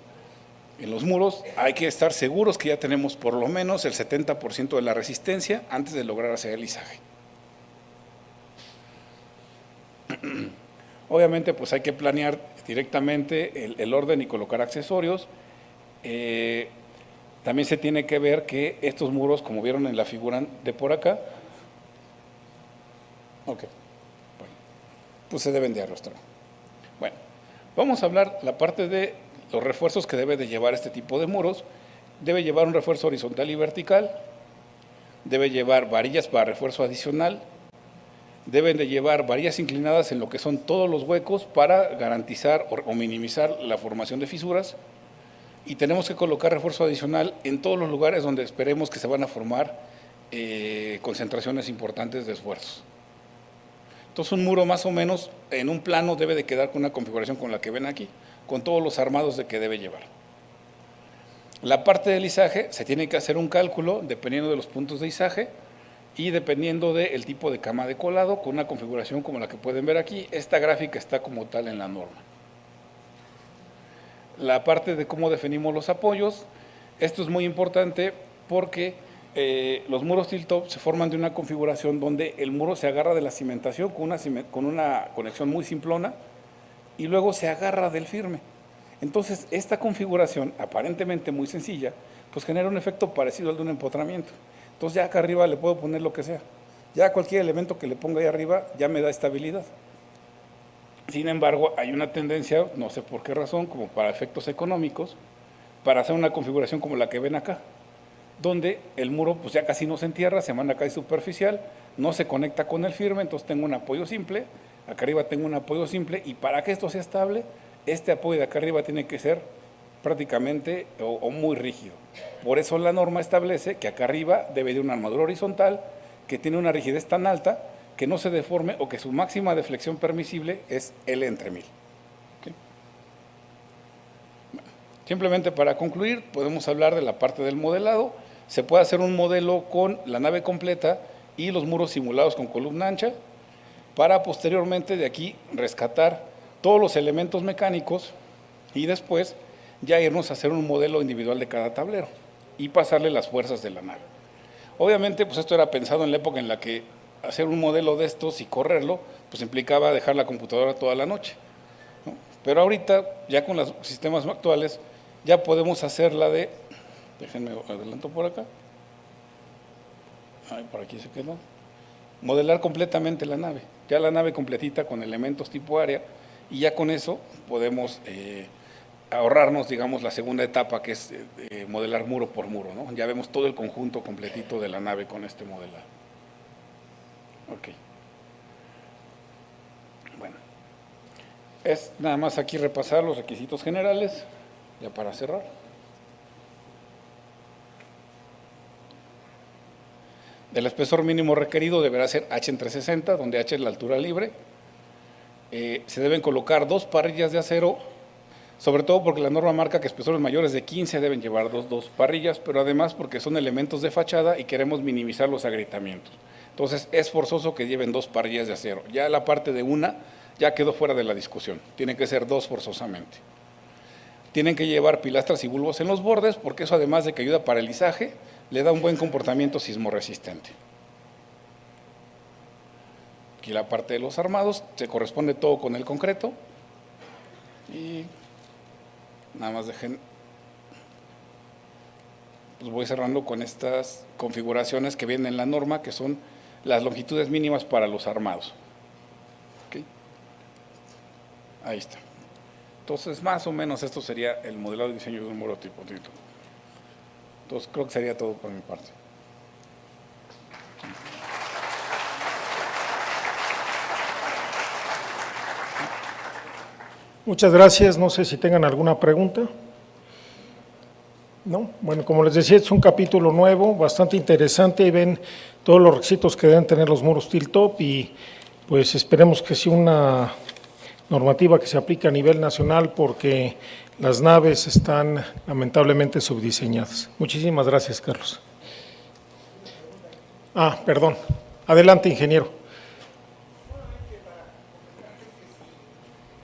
En los muros hay que estar seguros que ya tenemos por lo menos el 70% de la resistencia antes de lograr hacer el lisaje. Obviamente pues hay que planear directamente el orden y colocar accesorios. También se tiene que ver que estos muros, como vieron en la figura de por acá, bueno, pues se deben de arrastrar. Bueno, vamos a hablar la parte de los refuerzos que debe de llevar este tipo de muros. Debe llevar un refuerzo horizontal y vertical, debe llevar varillas para refuerzo adicional, deben de llevar varillas inclinadas en lo que son todos los huecos para garantizar o minimizar la formación de fisuras, y tenemos que colocar refuerzo adicional en todos los lugares donde esperemos que se van a formar concentraciones importantes de esfuerzos. Entonces un muro más o menos en un plano debe de quedar con una configuración con la que ven aquí, con todos los armados de que debe llevar. La parte del izaje se tiene que hacer un cálculo dependiendo de los puntos de izaje y dependiendo del tipo de cama de colado, con una configuración como la que pueden ver aquí. Esta gráfica está como tal en la norma. La parte de cómo definimos los apoyos, esto es muy importante porque los muros tilt-top se forman de una configuración donde el muro se agarra de la cimentación con una conexión muy simplona y luego se agarra del firme. Entonces, esta configuración, aparentemente muy sencilla, pues genera un efecto parecido al de un empotramiento. Entonces, ya acá arriba le puedo poner lo que sea. Ya cualquier elemento que le ponga ahí arriba ya me da estabilidad. Sin embargo, hay una tendencia, no sé por qué razón, como para efectos económicos, para hacer una configuración como la que ven acá, donde el muro pues ya casi no se entierra, se manda casi superficial, no se conecta con el firme, entonces tengo un apoyo simple, acá arriba tengo un apoyo simple, y para que esto sea estable, este apoyo de acá arriba tiene que ser prácticamente o muy rígido. Por eso la norma establece que acá arriba debe de una armadura horizontal que tiene una rigidez tan alta que no se deforme o que su máxima de flexión permisible es L entre 1000. ¿Okay? Bueno, simplemente para concluir, podemos hablar de la parte del modelado. Se puede hacer un modelo con la nave completa y los muros simulados con columna ancha, para posteriormente de aquí rescatar todos los elementos mecánicos y después ya irnos a hacer un modelo individual de cada tablero y pasarle las fuerzas de la nave. Obviamente, pues esto era pensado en la época en la que hacer un modelo de estos y correrlo, pues implicaba dejar la computadora toda la noche, ¿no? Pero ahorita, ya con los sistemas actuales, ya podemos hacer la de, déjenme adelanto por acá, por aquí se quedó, modelar completamente la nave, ya la nave completita con elementos tipo área, y ya con eso podemos ahorrarnos, digamos, la segunda etapa, que es modelar muro por muro, ¿no? Ya vemos todo el conjunto completito de la nave con este modelado. Ok. Bueno, es nada más aquí repasar los requisitos generales, ya para cerrar. El espesor mínimo requerido deberá ser H entre 60, donde H es la altura libre. Se deben colocar 2 parrillas de acero, sobre todo porque la norma marca que espesores mayores de 15 deben llevar dos parrillas, pero además porque son elementos de fachada y queremos minimizar los agrietamientos. Entonces es forzoso que lleven 2 parrillas de acero. Ya la parte de una ya quedó fuera de la discusión, tienen que ser 2 forzosamente. Tienen que llevar pilastras y bulbos en los bordes, porque eso, además de que ayuda para el lisaje, le da un buen comportamiento sismorresistente. Aquí la parte de los armados, se corresponde todo con el concreto. Y nada más dejen, pues voy cerrando con estas configuraciones que vienen en la norma, que son las longitudes mínimas para los armados. ¿Okay? Ahí está. Entonces, más o menos esto sería el modelado de diseño de un muro tipo Tito. Entonces, creo que sería todo por mi parte. Muchas gracias. No sé si tengan alguna pregunta. ¿No? Bueno, como les decía, es un capítulo nuevo, bastante interesante, y ven todos los requisitos que deben tener los muros tilt-top, y pues esperemos que sea una normativa que se aplica a nivel nacional porque las naves están lamentablemente subdiseñadas. Muchísimas gracias, Carlos. Perdón. Adelante, ingeniero.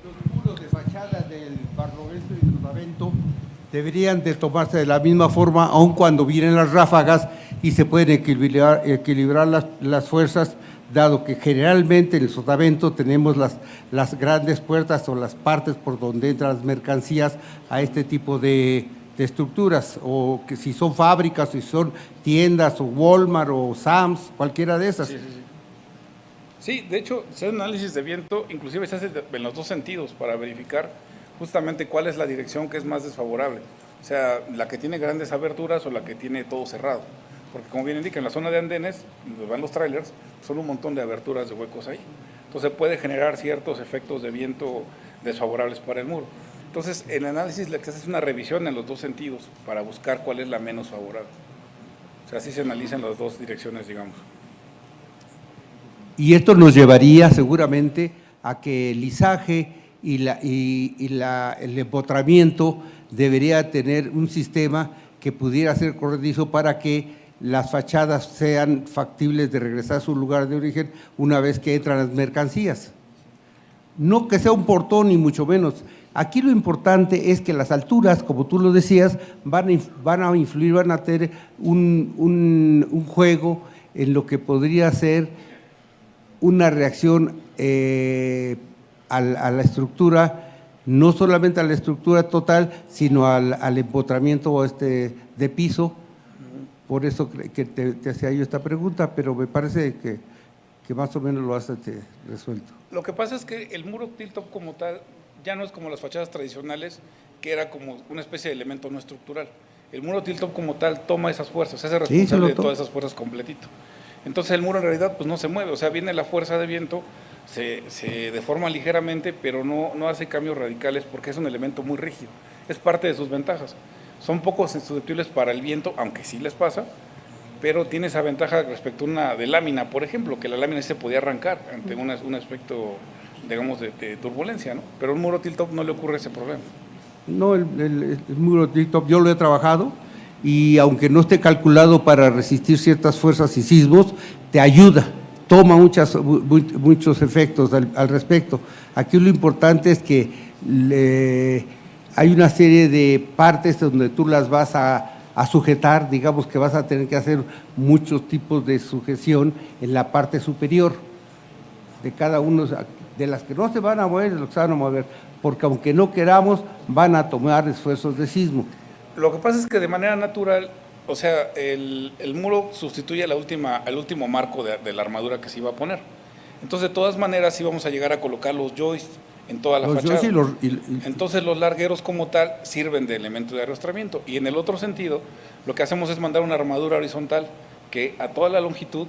Los muros de fachada del Barlovento y Sotavento deberían de tomarse de la misma forma, aun cuando vienen las ráfagas y se pueden equilibrar las fuerzas, dado que generalmente en el Sotavento tenemos las grandes puertas o las partes por donde entran las mercancías a este tipo de estructuras, o que si son fábricas, o si son tiendas, o Walmart, o Sam's, cualquiera de esas. Sí, de hecho, se hace un análisis de viento, inclusive se hace en los dos sentidos para verificar justamente cuál es la dirección que es más desfavorable. O sea, la que tiene grandes aberturas o la que tiene todo cerrado. Porque como bien indica, en la zona de andenes, donde van los trailers, son un montón de aberturas de huecos ahí. Entonces puede generar ciertos efectos de viento desfavorables para el muro. Entonces, en el análisis le haces una revisión en los dos sentidos para buscar cuál es la menos favorable. O sea, así se analizan las dos direcciones, digamos. Y esto nos llevaría seguramente a que el lisaje el empotramiento debería tener un sistema que pudiera ser corredizo para que las fachadas sean factibles de regresar a su lugar de origen una vez que entran las mercancías. No que sea un portón ni mucho menos. Aquí lo importante es que las alturas, como tú lo decías, van a influir, van a tener un juego en lo que podría ser una reacción a la estructura, no solamente a la estructura total, sino al empotramiento de piso. Por eso que te hacía yo esta pregunta, pero me parece que más o menos lo has resuelto. Lo que pasa es que el muro tilt-up como tal ya no es como las fachadas tradicionales, que era como una especie de elemento no estructural. El muro tilt-up como tal toma esas fuerzas, se hace responsable de todas esas fuerzas completito. Entonces el muro en realidad pues no se mueve, o sea, viene la fuerza de viento, se deforma ligeramente, pero no hace cambios radicales porque es un elemento muy rígido. Es parte de sus ventajas. Son poco susceptibles para el viento, aunque sí les pasa, pero tiene esa ventaja respecto a una de lámina, por ejemplo, que la lámina se podía arrancar ante un aspecto, digamos, de turbulencia, ¿no? Pero a un muro tilt-up no le ocurre ese problema. No, el muro tilt-up yo lo he trabajado y aunque no esté calculado para resistir ciertas fuerzas y sismos, te ayuda, toma muchos efectos al respecto. Aquí lo importante es que hay una serie de partes donde tú las vas a sujetar, digamos que vas a tener que hacer muchos tipos de sujeción en la parte superior de cada uno, de las que no se van a mover, de los que se van a mover, porque aunque no queramos, van a tomar esfuerzos de sismo. Lo que pasa es que de manera natural, o sea, el muro sustituye al último marco de la armadura que se iba a poner. Entonces, de todas maneras, íbamos a llegar a colocar los joists en toda la fachada. Entonces, los largueros como tal sirven de elemento de arrastramiento. Y en el otro sentido, lo que hacemos es mandar una armadura horizontal que a toda la longitud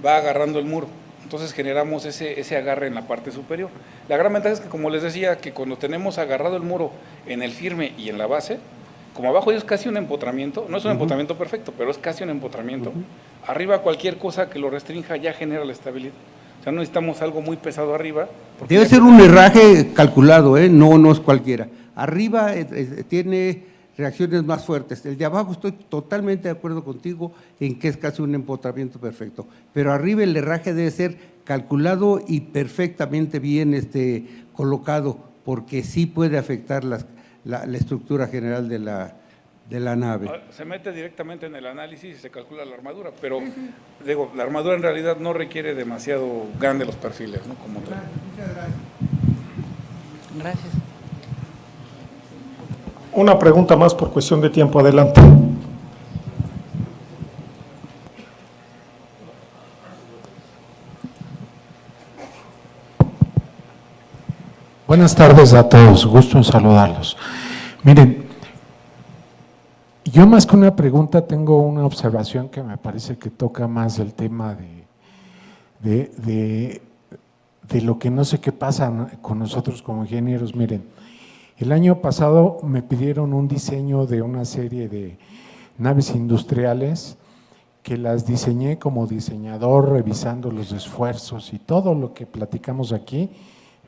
va agarrando el muro. Entonces generamos ese agarre en la parte superior. La gran ventaja es que, como les decía, que cuando tenemos agarrado el muro en el firme y en la base, como abajo es casi un empotramiento, no es un empotramiento perfecto, pero es casi un empotramiento, arriba cualquier cosa que lo restrinja ya genera la estabilidad. O sea, no necesitamos algo muy pesado arriba. Debe ser un herraje calculado, no es cualquiera. Arriba tiene reacciones más fuertes. El de abajo estoy totalmente de acuerdo contigo en que es casi un empotramiento perfecto, pero arriba el herraje debe ser calculado y perfectamente bien colocado, porque sí puede afectar la estructura general de la nave. Se mete directamente en el análisis y se calcula la armadura, pero digo, la armadura en realidad no requiere demasiado grande los perfiles, ¿no? Como tal. Muchas gracias. Gracias. Una pregunta más por cuestión de tiempo, adelante. Buenas tardes a todos, gusto en saludarlos. Miren, yo más que una pregunta tengo una observación que me parece que toca más el tema de lo que no sé qué pasa con nosotros como ingenieros. Miren, el año pasado me pidieron un diseño de una serie de naves industriales que las diseñé como diseñador, revisando los esfuerzos y todo lo que platicamos aquí.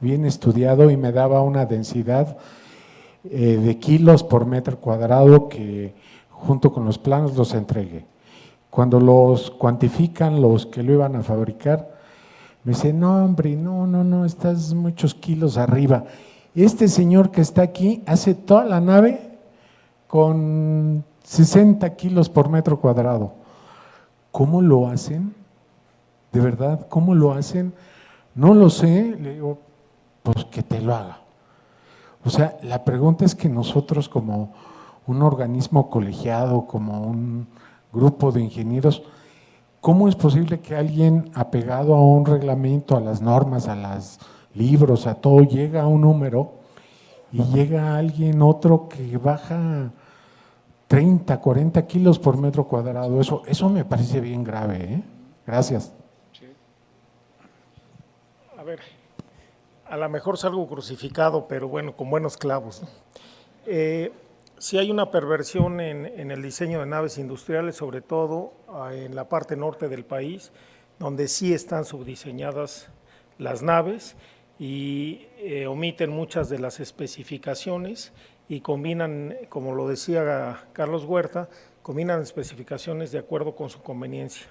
bien estudiado y me daba una densidad de kilos por metro cuadrado que junto con los planos los entregué. Cuando los cuantifican los que lo iban a fabricar, me dice, no hombre, no, estás muchos kilos arriba. Este señor que está aquí hace toda la nave con 60 kilos por metro cuadrado. ¿Cómo lo hacen? De verdad, ¿cómo lo hacen? No lo sé. Le digo, pues que te lo haga. O sea, la pregunta es que nosotros como un organismo colegiado, como un grupo de ingenieros, ¿cómo es posible que alguien apegado a un reglamento, a las normas, a los libros, a todo, llega a un número y llega alguien otro que baja 30, 40 kilos por metro cuadrado? Eso me parece bien grave, ¿eh? Gracias. A ver, a lo mejor salgo crucificado, pero bueno, con buenos clavos, ¿no? Sí hay una perversión en el diseño de naves industriales, sobre todo en la parte norte del país, donde sí están subdiseñadas las naves y omiten muchas de las especificaciones y combinan, como lo decía Carlos Huerta, combinan especificaciones de acuerdo con su conveniencia.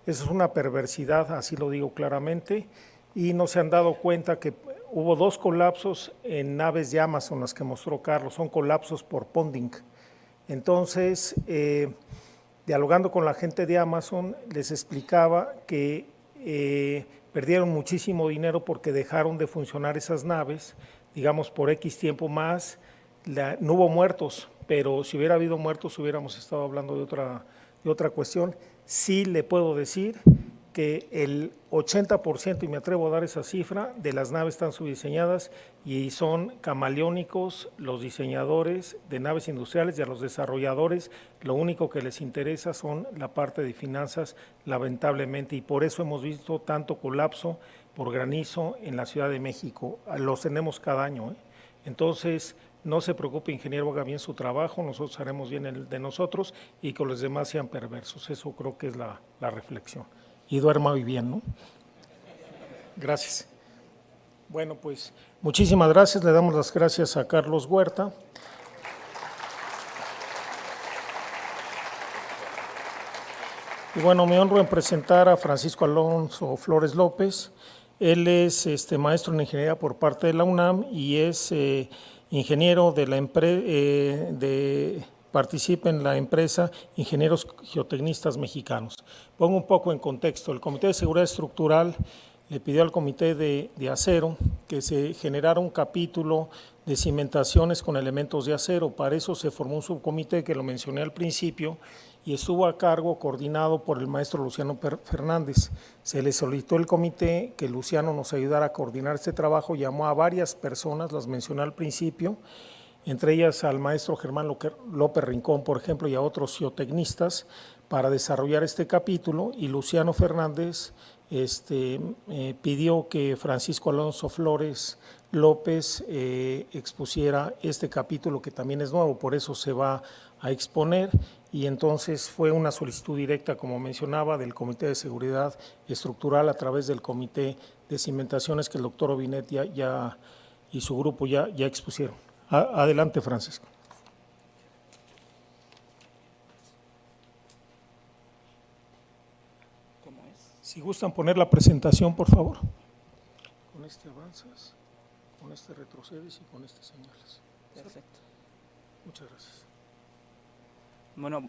Eso es una perversidad, así lo digo claramente, y no se han dado cuenta que hubo 2 colapsos en naves de Amazon, las que mostró Carlos, son colapsos por ponding. Entonces, dialogando con la gente de Amazon, les explicaba que perdieron muchísimo dinero porque dejaron de funcionar esas naves, digamos por X tiempo más. No hubo muertos, pero si hubiera habido muertos hubiéramos estado hablando de otra cuestión. Sí le puedo decir que el 80%, y me atrevo a dar esa cifra, de las naves están subdiseñadas y son camaleónicos los diseñadores de naves industriales, y a los desarrolladores lo único que les interesa son la parte de finanzas, lamentablemente, y por eso hemos visto tanto colapso por granizo en la Ciudad de México. Los tenemos cada año, ¿eh? Entonces, no se preocupe, ingeniero, haga bien su trabajo, nosotros haremos bien el de nosotros y que los demás sean perversos. Eso creo que es la reflexión. Y duerma muy bien, ¿no? Gracias. Bueno, pues muchísimas gracias, le damos las gracias a Carlos Huerta. Y bueno, me honro en presentar a Francisco Alonso Flores López. Él es maestro en ingeniería por parte de la UNAM y es ingeniero de la participa en la empresa Ingenieros Geotecnistas Mexicanos. Pongo un poco en contexto. El Comité de Seguridad Estructural le pidió al Comité de Acero que se generara un capítulo de cimentaciones con elementos de acero. Para eso se formó un subcomité que lo mencioné al principio y estuvo a cargo, coordinado por el maestro Luciano Fernández. Se le solicitó al comité que Luciano nos ayudara a coordinar este trabajo, llamó a varias personas, las mencioné al principio, entre ellas al maestro Germán López Rincón, por ejemplo, y a otros geotecnistas para desarrollar este capítulo, y Luciano Fernández pidió que Francisco Alonso Flores López expusiera este capítulo, que también es nuevo, por eso se va a exponer, y entonces fue una solicitud directa, como mencionaba, del Comité de Seguridad Estructural a través del Comité de Cimentaciones que el doctor Obinet y su grupo ya expusieron. Adelante, Francisco. ¿Cómo es? Si gustan poner la presentación, por favor. Con este avanzas, con este retrocedes y con este señalas. Perfecto. Muchas gracias. Bueno,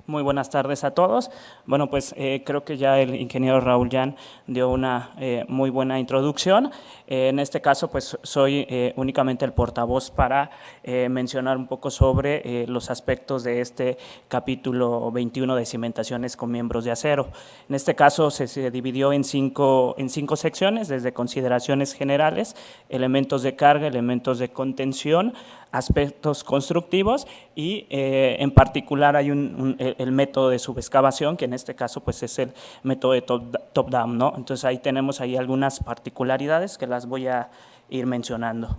muy buenas tardes a todos. Bueno, pues creo que ya el ingeniero Raúl Jan dio una muy buena introducción. En este caso, pues soy únicamente el portavoz para mencionar un poco sobre los aspectos de este capítulo 21 de cimentaciones con miembros de acero. En este caso se dividió en cinco secciones, desde consideraciones generales, elementos de carga, elementos de contención, aspectos constructivos y en particular hay el método de subexcavación, que en este caso pues es el método de top-down, ¿no? Entonces ahí tenemos ahí algunas particularidades que las voy a ir mencionando.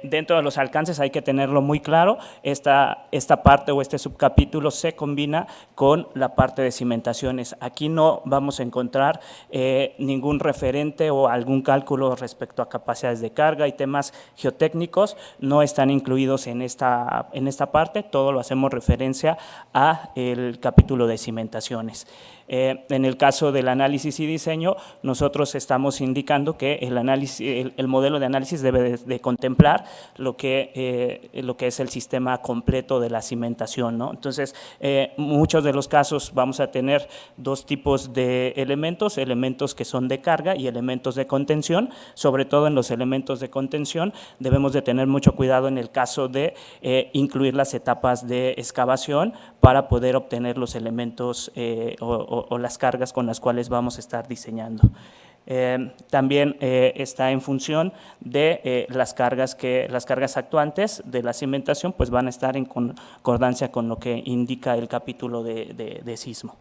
Dentro de los alcances hay que tenerlo muy claro, esta parte o este subcapítulo se combina con la parte de cimentaciones. Aquí no vamos a encontrar ningún referente o algún cálculo respecto a capacidades de carga y temas geotécnicos, no están incluidos en esta parte, todo lo hacemos referencia a el capítulo de cimentaciones. En el caso del análisis y diseño, nosotros estamos indicando que el modelo de análisis debe de contemplar lo que es el sistema completo de la cimentación, ¿no? Entonces, muchos de los casos vamos a tener dos tipos de elementos que son de carga y elementos de contención. Sobre todo en los elementos de contención debemos de tener mucho cuidado en el caso de incluir las etapas de excavación para poder obtener los elementos o las cargas con las cuales vamos a estar diseñando. También está en función de las cargas actuantes de la cimentación, pues van a estar en concordancia con lo que indica el capítulo de sismo.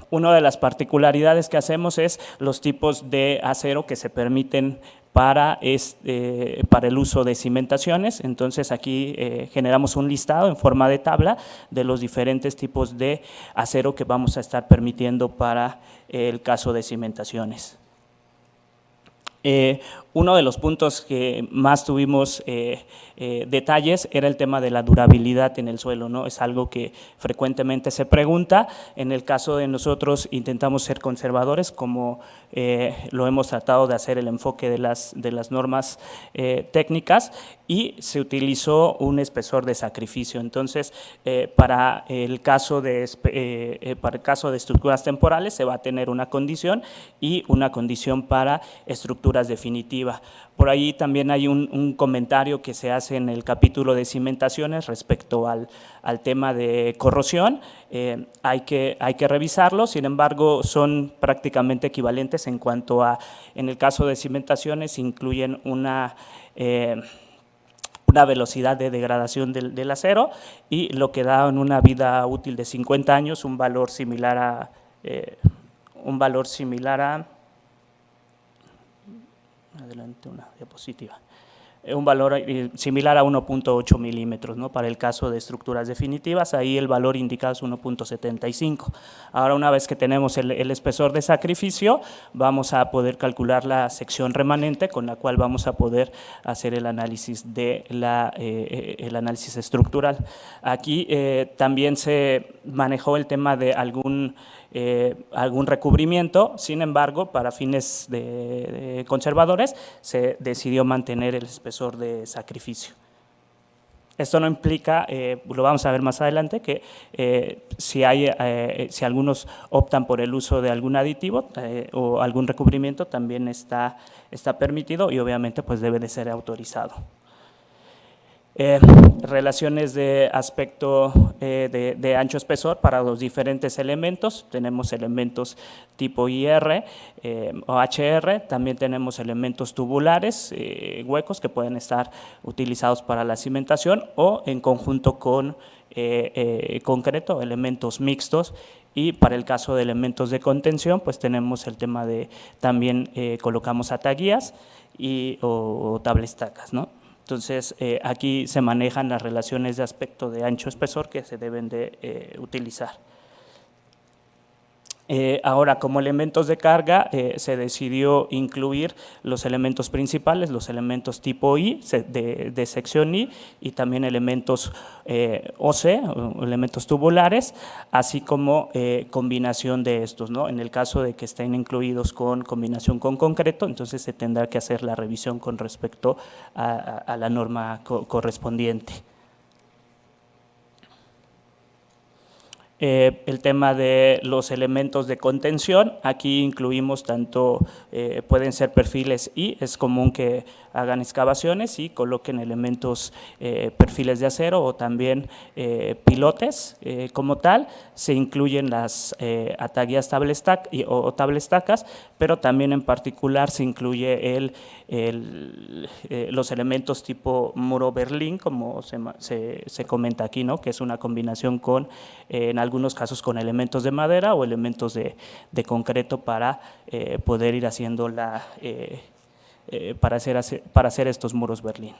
Una de las particularidades que hacemos es los tipos de acero que se permiten para el uso de cimentaciones. Entonces aquí generamos un listado en forma de tabla de los diferentes tipos de acero que vamos a estar permitiendo para el caso de cimentaciones. Uno de los puntos que más tuvimos detalles era el tema de la durabilidad en el suelo, ¿no? Es algo que frecuentemente se pregunta. En el caso de nosotros intentamos ser conservadores, como lo hemos tratado de hacer el enfoque de las normas técnicas, y se utilizó un espesor de sacrificio. Entonces, para el caso de estructuras temporales se va a tener una condición y una condición para estructuras definitivas. Por ahí también hay un comentario que se hace en el capítulo de cimentaciones respecto al tema de corrosión. Hay que revisarlo, sin embargo, son prácticamente equivalentes en cuanto a, en el caso de cimentaciones, incluyen una velocidad de degradación del acero y lo que da en una vida útil de 50 años un valor similar a adelante una diapositiva. Un valor similar a 1.8 milímetros, ¿no? Para el caso de estructuras definitivas, ahí el valor indicado es 1.75. Ahora, una vez que tenemos el espesor de sacrificio, vamos a poder calcular la sección remanente con la cual vamos a poder hacer el análisis el análisis estructural. Aquí también se manejó el tema de algún recubrimiento, sin embargo, para fines de conservadores, se decidió mantener el espesor de sacrificio. Esto no implica, lo vamos a ver más adelante, que si algunos optan por el uso de algún aditivo o algún recubrimiento, también está permitido y obviamente pues debe de ser autorizado. Relaciones de aspecto de ancho espesor para los diferentes elementos. Tenemos elementos tipo IR o HR, también tenemos elementos tubulares, huecos que pueden estar utilizados para la cimentación o en conjunto con concreto, elementos mixtos. Y para el caso de elementos de contención, pues tenemos el tema de también colocamos ataguías o tablestacas, ¿no? Entonces, aquí se manejan las relaciones de aspecto de ancho-espesor que se deben de utilizar. Ahora, como elementos de carga, se decidió incluir los elementos principales, los elementos tipo I, de sección I, y también elementos OC, elementos tubulares, así como combinación de estos, ¿no? En el caso de que estén incluidos con combinación con concreto, entonces se tendrá que hacer la revisión con respecto a la norma correspondiente. El tema de los elementos de contención, aquí incluimos tanto, pueden ser perfiles I, es común que hagan excavaciones y coloquen elementos, perfiles de acero o también pilotes como tal. Se incluyen las ataguías o tablestacas, pero también en particular se incluye los elementos tipo muro Berlín, como se comenta aquí, ¿no? Que es una combinación con, en algunos casos con elementos de madera o elementos de concreto para poder ir haciendo para hacer estos muros Berlín.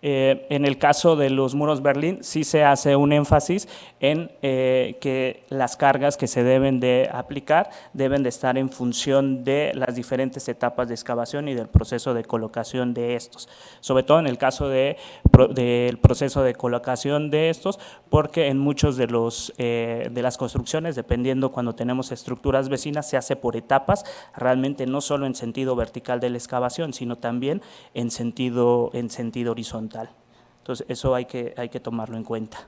En el caso de los muros Berlín sí se hace un énfasis en que las cargas que se deben de aplicar deben de estar en función de las diferentes etapas de excavación y del proceso de colocación de estos, sobre todo en el caso del proceso de colocación de estos, porque en muchos de las construcciones, dependiendo cuando tenemos estructuras vecinas, se hace por etapas, realmente no solo en sentido vertical de la excavación, sino también en sentido horizontal. Entonces, eso hay que tomarlo en cuenta.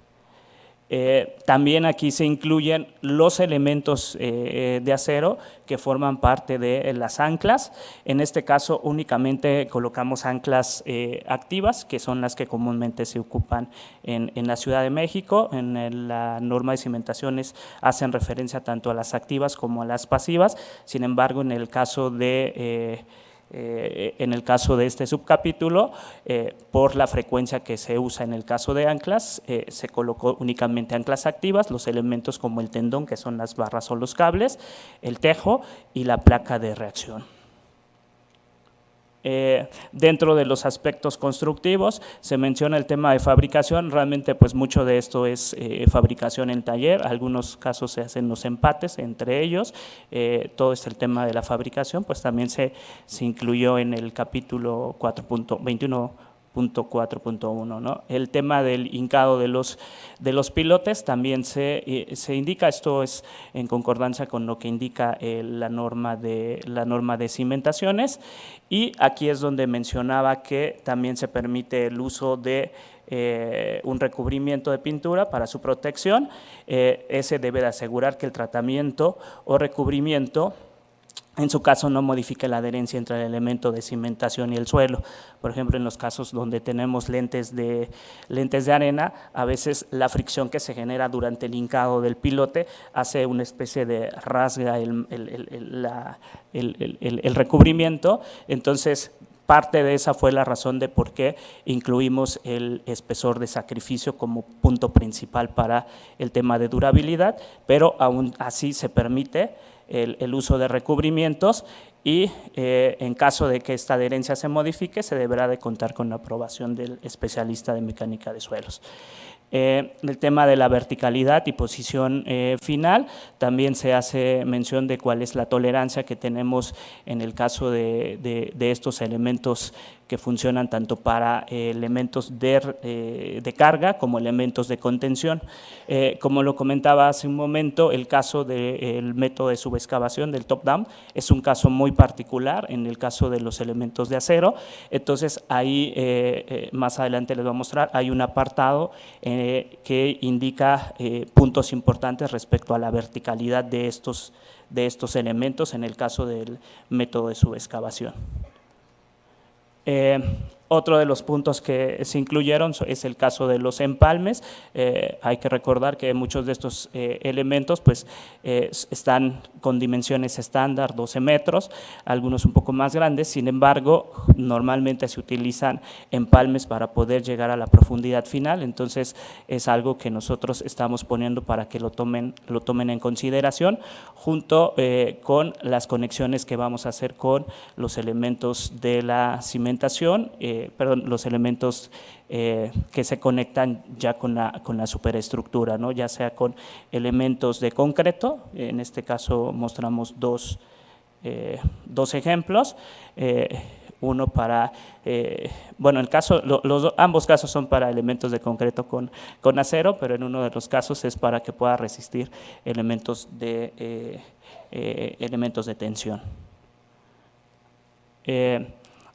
También aquí se incluyen los elementos de acero que forman parte de las anclas. En este caso, únicamente colocamos anclas activas, que son las que comúnmente se ocupan en la Ciudad de México. En la norma de cimentaciones hacen referencia tanto a las activas como a las pasivas. Sin embargo, en el caso de este subcapítulo, por la frecuencia que se usa en el caso de anclas, se colocó únicamente anclas activas, los elementos como el tendón, que son las barras o los cables, el tejo y la placa de reacción. Dentro de los aspectos constructivos se menciona el tema de fabricación. Realmente pues mucho de esto es fabricación en taller, algunos casos se hacen los empates entre ellos, todo el tema de la fabricación pues también se incluyó en el capítulo 4.21.4.1, ¿no? El tema del hincado de los pilotes también se indica, esto es en concordancia con lo que indica la norma de cimentaciones, y aquí es donde mencionaba que también se permite el uso de un recubrimiento de pintura para su protección. Ese debe de asegurar que el tratamiento o recubrimiento en su caso no modifique la adherencia entre el elemento de cimentación y el suelo. Por ejemplo, en los casos donde tenemos lentes de arena, a veces la fricción que se genera durante el hincado del pilote hace una especie de rasga el recubrimiento. Entonces, parte de esa fue la razón de por qué incluimos el espesor de sacrificio como punto principal para el tema de durabilidad, pero aún así se permite el uso de recubrimientos y en caso de que esta adherencia se modifique, se deberá de contar con la aprobación del especialista de mecánica de suelos. El tema de la verticalidad y posición final, también se hace mención de cuál es la tolerancia que tenemos en el caso de estos elementos que funcionan tanto para elementos de carga como elementos de contención. Como lo comentaba hace un momento, el caso del método de subexcavación, del top-down, es un caso muy particular en el caso de los elementos de acero. Entonces, ahí más adelante les voy a mostrar, hay un apartado que indica puntos importantes respecto a la verticalidad de estos elementos en el caso del método de subexcavación. Otro de los puntos que se incluyeron es el caso de los empalmes. Hay que recordar que muchos de estos elementos pues, están con dimensiones estándar, 12 metros, algunos un poco más grandes. Sin embargo, normalmente se utilizan empalmes para poder llegar a la profundidad final. Entonces, es algo que nosotros estamos poniendo para que lo tomen en consideración, junto con las conexiones que vamos a hacer con los elementos de la cimentación, los elementos que se conectan ya con la superestructura, ¿no? Ya sea con elementos de concreto, en este caso mostramos dos ejemplos, uno para, ambos casos son para elementos de concreto con acero, pero en uno de los casos es para que pueda resistir elementos de tensión.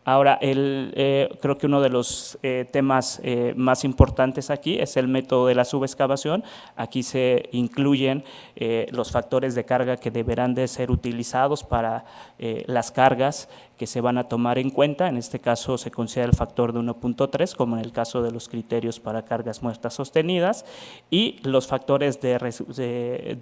Ahora, creo que uno de los temas más importantes aquí es el método de la subexcavación. Aquí se incluyen los factores de carga que deberán de ser utilizados para las cargas que se van a tomar en cuenta. En este caso se considera el factor de 1.3, como en el caso de los criterios para cargas muertas sostenidas, y los factores de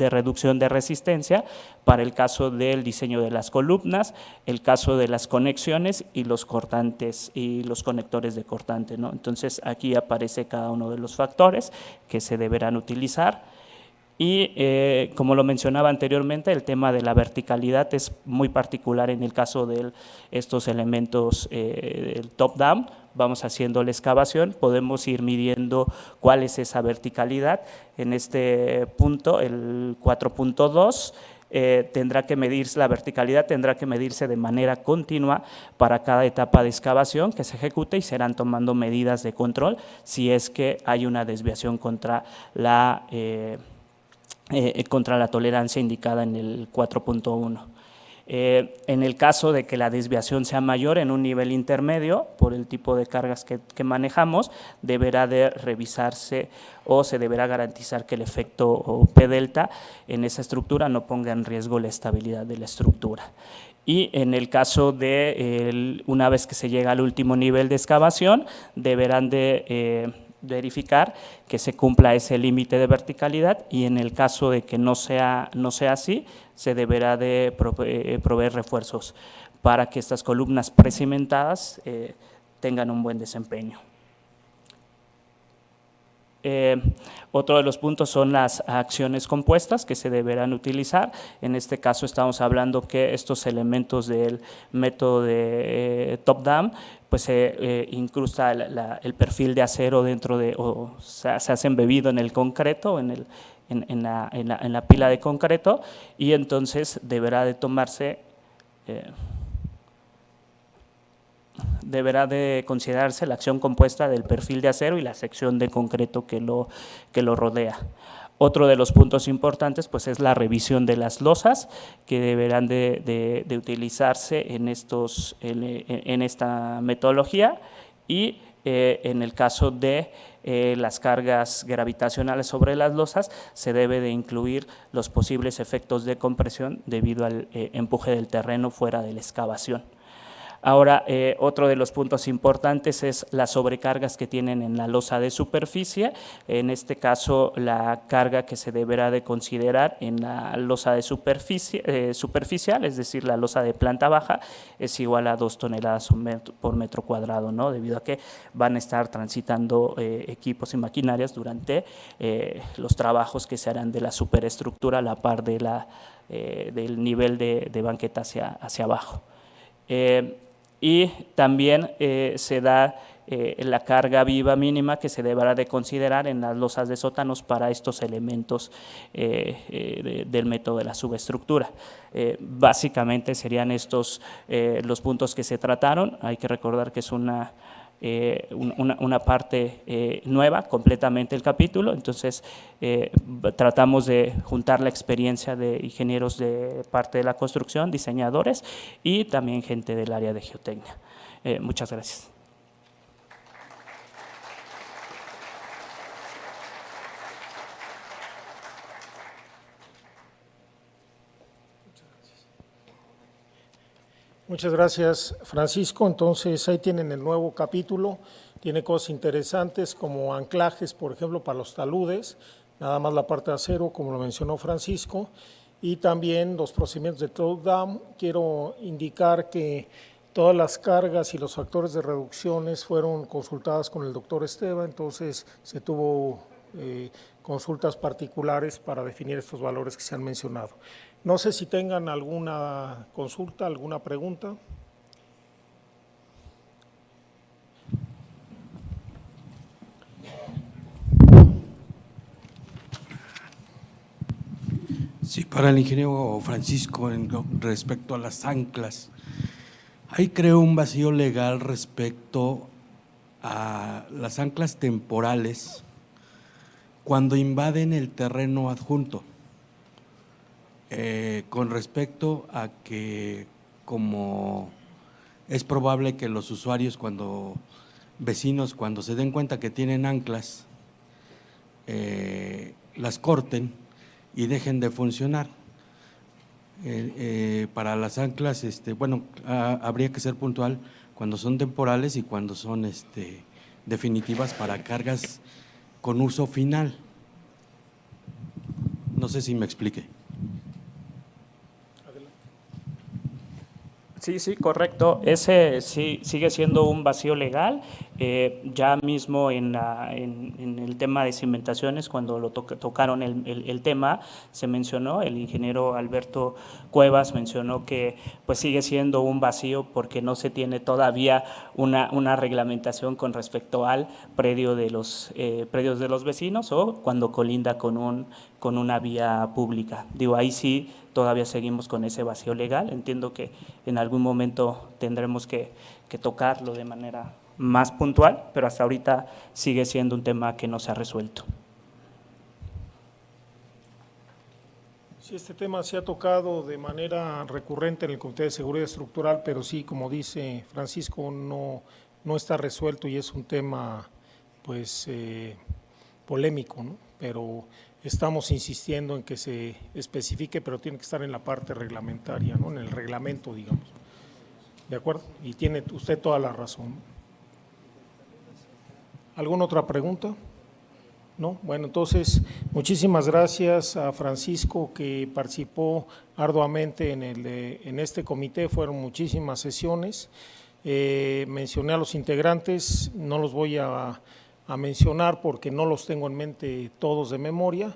reducción de resistencia para el caso del diseño de las columnas, el caso de las conexiones y los cortantes y los conectores de cortante, ¿no? Entonces, aquí aparece cada uno de los factores que se deberán utilizar. Y como lo mencionaba anteriormente, el tema de la verticalidad es muy particular en el caso de estos elementos el top-down. Vamos haciendo la excavación, podemos ir midiendo cuál es esa verticalidad. En este punto, el 4.2, tendrá que medirse, la verticalidad tendrá que medirse de manera continua para cada etapa de excavación que se ejecute y serán tomando medidas de control si es que hay una desviación contra la tolerancia indicada en el 4.1. En el caso de que la desviación sea mayor en un nivel intermedio, por el tipo de cargas que manejamos, deberá de revisarse o se deberá garantizar que el efecto P delta en esa estructura no ponga en riesgo la estabilidad de la estructura. Y en el caso de una vez que se llega al último nivel de excavación, deberán de verificar que se cumpla ese límite de verticalidad, y en el caso de que no sea así, se deberá de proveer refuerzos para que estas columnas precimentadas tengan un buen desempeño. Otro de los puntos son las acciones compuestas que se deberán utilizar. En este caso estamos hablando que estos elementos del método de top-down pues se incrusta el perfil de acero dentro de, o sea, se hace embebido en el concreto, en la pila de concreto, y entonces deberá de tomarse deberá de considerarse la acción compuesta del perfil de acero y la sección de concreto que lo rodea. Otro de los puntos importantes pues es la revisión de las losas que deberán de utilizarse en esta metodología, y en el caso de las cargas gravitacionales sobre las losas se debe de incluir los posibles efectos de compresión debido al empuje del terreno fuera de la excavación. Ahora, otro de los puntos importantes es las sobrecargas que tienen en la losa de superficie. En este caso, la carga que se deberá de considerar en la losa de superficie, superficial, es decir, la losa de planta baja, es igual a 2 toneladas por metro cuadrado, ¿no? Debido a que van a estar transitando equipos y maquinarias durante los trabajos que se harán de la superestructura a la par de del nivel de banqueta hacia abajo. Y también se da la carga viva mínima que se deberá de considerar en las losas de sótanos para estos elementos del método de la subestructura. Básicamente serían estos los puntos que se trataron. Hay que recordar que es una parte nueva completamente el capítulo, entonces tratamos de juntar la experiencia de ingenieros de parte de la construcción, diseñadores y también gente del área de geotecnia. Muchas gracias. Muchas gracias, Francisco. Entonces, ahí tienen el nuevo capítulo. Tiene cosas interesantes como anclajes, por ejemplo, para los taludes, nada más la parte de acero, como lo mencionó Francisco, y también los procedimientos de top-down. Quiero indicar que todas las cargas y los factores de reducciones fueron consultadas con el doctor Esteban, entonces se tuvo consultas particulares para definir estos valores que se han mencionado. No sé si tengan alguna consulta, alguna pregunta. Sí, para el ingeniero Francisco, respecto a las anclas, ahí creo un vacío legal respecto a las anclas temporales cuando invaden el terreno adjunto. Con respecto a que, como es probable que los usuarios, vecinos, cuando se den cuenta que tienen anclas, las corten y dejen de funcionar. Para las anclas, bueno, habría que ser puntual cuando son temporales y cuando son definitivas para cargas con uso final. No sé si me expliqué. Sí, correcto. Ese sí sigue siendo un vacío legal. Ya mismo en el tema de cimentaciones, cuando lo tocaron el tema, se mencionó, el ingeniero Alberto Cuevas mencionó que pues sigue siendo un vacío porque no se tiene todavía una reglamentación con respecto al predio de los predios de los vecinos o cuando colinda con una vía pública. Digo, ahí sí todavía seguimos con ese vacío legal. Entiendo que en algún momento tendremos que tocarlo de manera más puntual, pero hasta ahorita sigue siendo un tema que no se ha resuelto. Sí, este tema se ha tocado de manera recurrente en el Comité de Seguridad Estructural, pero sí, como dice Francisco, no está resuelto y es un tema pues polémico, ¿no? Pero estamos insistiendo en que se especifique, pero tiene que estar en la parte reglamentaria, ¿no? En el reglamento, digamos. ¿De acuerdo? Y tiene usted toda la razón. ¿Alguna otra pregunta? ¿No? Bueno, entonces, muchísimas gracias a Francisco, que participó arduamente en este comité. Fueron muchísimas sesiones. Mencioné a los integrantes, no los voy a mencionar porque no los tengo en mente todos de memoria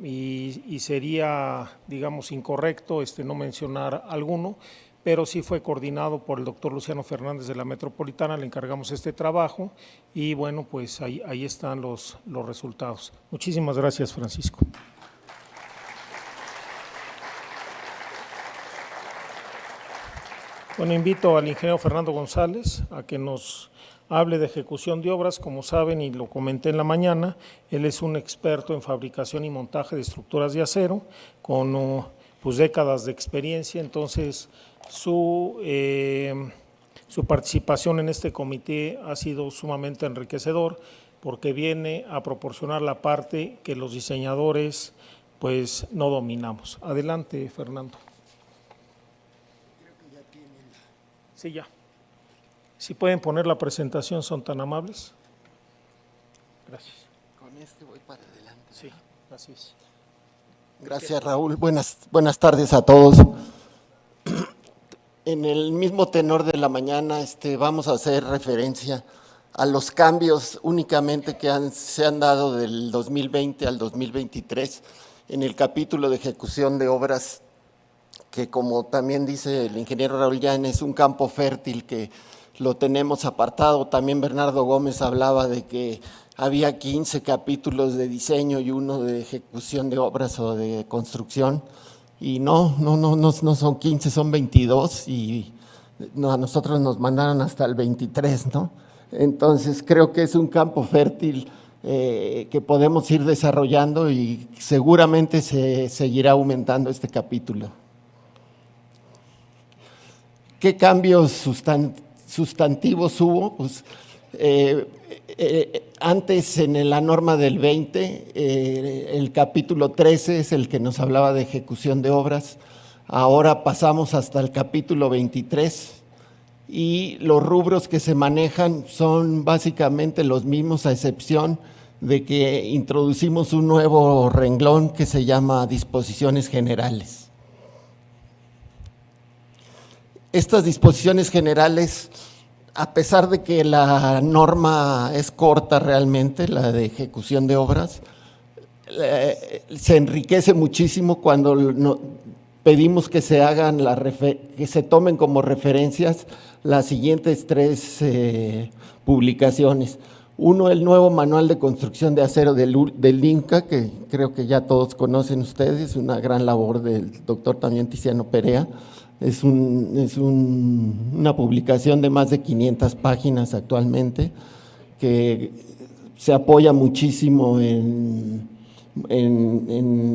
y sería, digamos, incorrecto no mencionar alguno, pero sí fue coordinado por el doctor Luciano Fernández de la Metropolitana, le encargamos este trabajo y bueno, pues ahí están los resultados. Muchísimas gracias, Francisco. Bueno, invito al ingeniero Fernando González a que nos hable de ejecución de obras. Como saben, y lo comenté en la mañana, él es un experto en fabricación y montaje de estructuras de acero, con pues décadas de experiencia. Entonces su participación en este comité ha sido sumamente enriquecedor porque viene a proporcionar la parte que los diseñadores pues no dominamos. Adelante, Fernando. Sí, ya. Si pueden poner la presentación, son tan amables. Gracias. Con este voy para adelante. Sí, así es. Gracias, Raúl. Buenas tardes a todos. En el mismo tenor de la mañana vamos a hacer referencia a los cambios únicamente que se han dado del 2020 al 2023 en el capítulo de ejecución de obras, que como también dice el ingeniero Raúl Jan, es un campo fértil que lo tenemos apartado. También Bernardo Gómez hablaba de que había 15 capítulos de diseño y uno de ejecución de obras o de construcción, y no son 15, son 22, y a nosotros nos mandaron hasta el 23, ¿no? Entonces creo que es un campo fértil que podemos ir desarrollando y seguramente se seguirá aumentando este capítulo. ¿Qué cambios sustantivos hubo? Pues antes en la norma del 20, el capítulo 13 es el que nos hablaba de ejecución de obras. Ahora pasamos hasta el capítulo 23 y los rubros que se manejan son básicamente los mismos, a excepción de que introducimos un nuevo renglón que se llama disposiciones generales. Estas disposiciones generales, a pesar de que la norma es corta realmente, la de ejecución de obras, se enriquece muchísimo cuando pedimos que se hagan que se tomen como referencias las siguientes tres publicaciones. Uno, el nuevo manual de construcción de acero del INCA, que creo que ya todos conocen ustedes, una gran labor del doctor también Tiziano Perea. Es una publicación de más de 500 páginas actualmente, que se apoya muchísimo en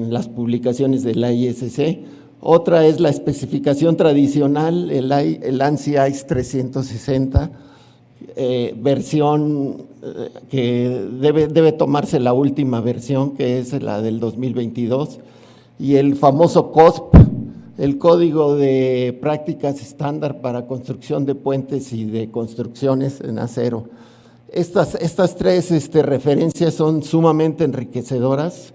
las publicaciones de la ISC. Otra es la especificación tradicional, el ANSI AIS 360, versión que debe tomarse la última versión, que es la del 2022, y el famoso COSP, el Código de Prácticas Estándar para Construcción de Puentes y de Construcciones en Acero. Estas tres referencias son sumamente enriquecedoras.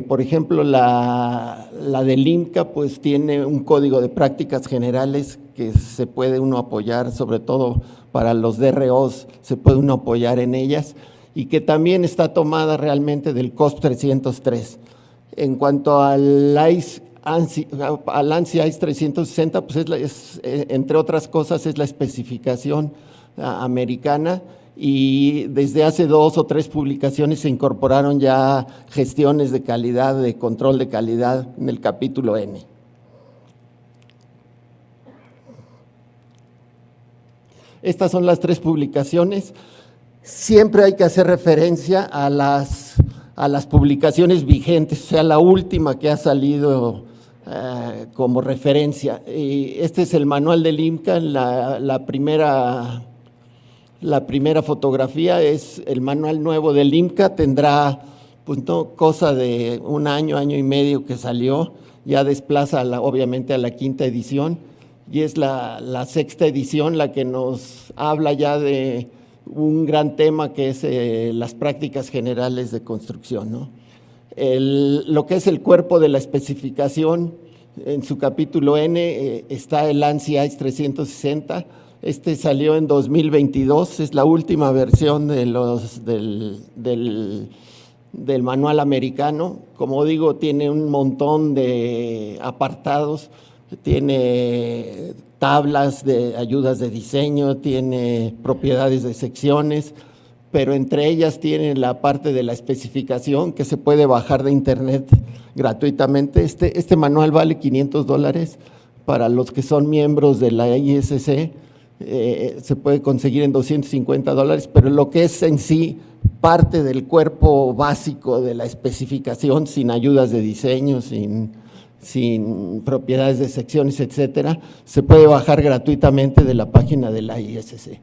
Por ejemplo, la del INCA pues tiene un código de prácticas generales que se puede uno apoyar, sobre todo para los DROs se puede uno apoyar en ellas, y que también está tomada realmente del COSP 303. En cuanto al ANSI ICE 360, pues entre otras cosas es la especificación americana, y desde hace 2 o 3 publicaciones se incorporaron ya gestiones de calidad, de control de calidad en el capítulo N. Estas son las 3 publicaciones. Siempre hay que hacer referencia a las publicaciones vigentes, o sea, la última que ha salido como referencia. Este es el manual del IMCA, la primera fotografía es el manual nuevo del IMCA, tendrá pues no, cosa de un año y medio que salió, ya desplaza obviamente a la 5ª edición, y es la 6ª edición la que nos habla ya de un gran tema que es las prácticas generales de construcción, ¿no? Lo que es el cuerpo de la especificación, en su capítulo N está el ANSI ICE 360, este salió en 2022, es la última versión de del manual americano. Como digo, tiene un montón de apartados, tiene tablas de ayudas de diseño, tiene propiedades de secciones, pero entre ellas tiene la parte de la especificación que se puede bajar de internet gratuitamente. Este manual vale $500 para los que son miembros de la ISC, se puede conseguir en $250, pero lo que es en sí parte del cuerpo básico de la especificación, sin ayudas de diseño, sin propiedades de secciones, etcétera, se puede bajar gratuitamente de la página de la ISC.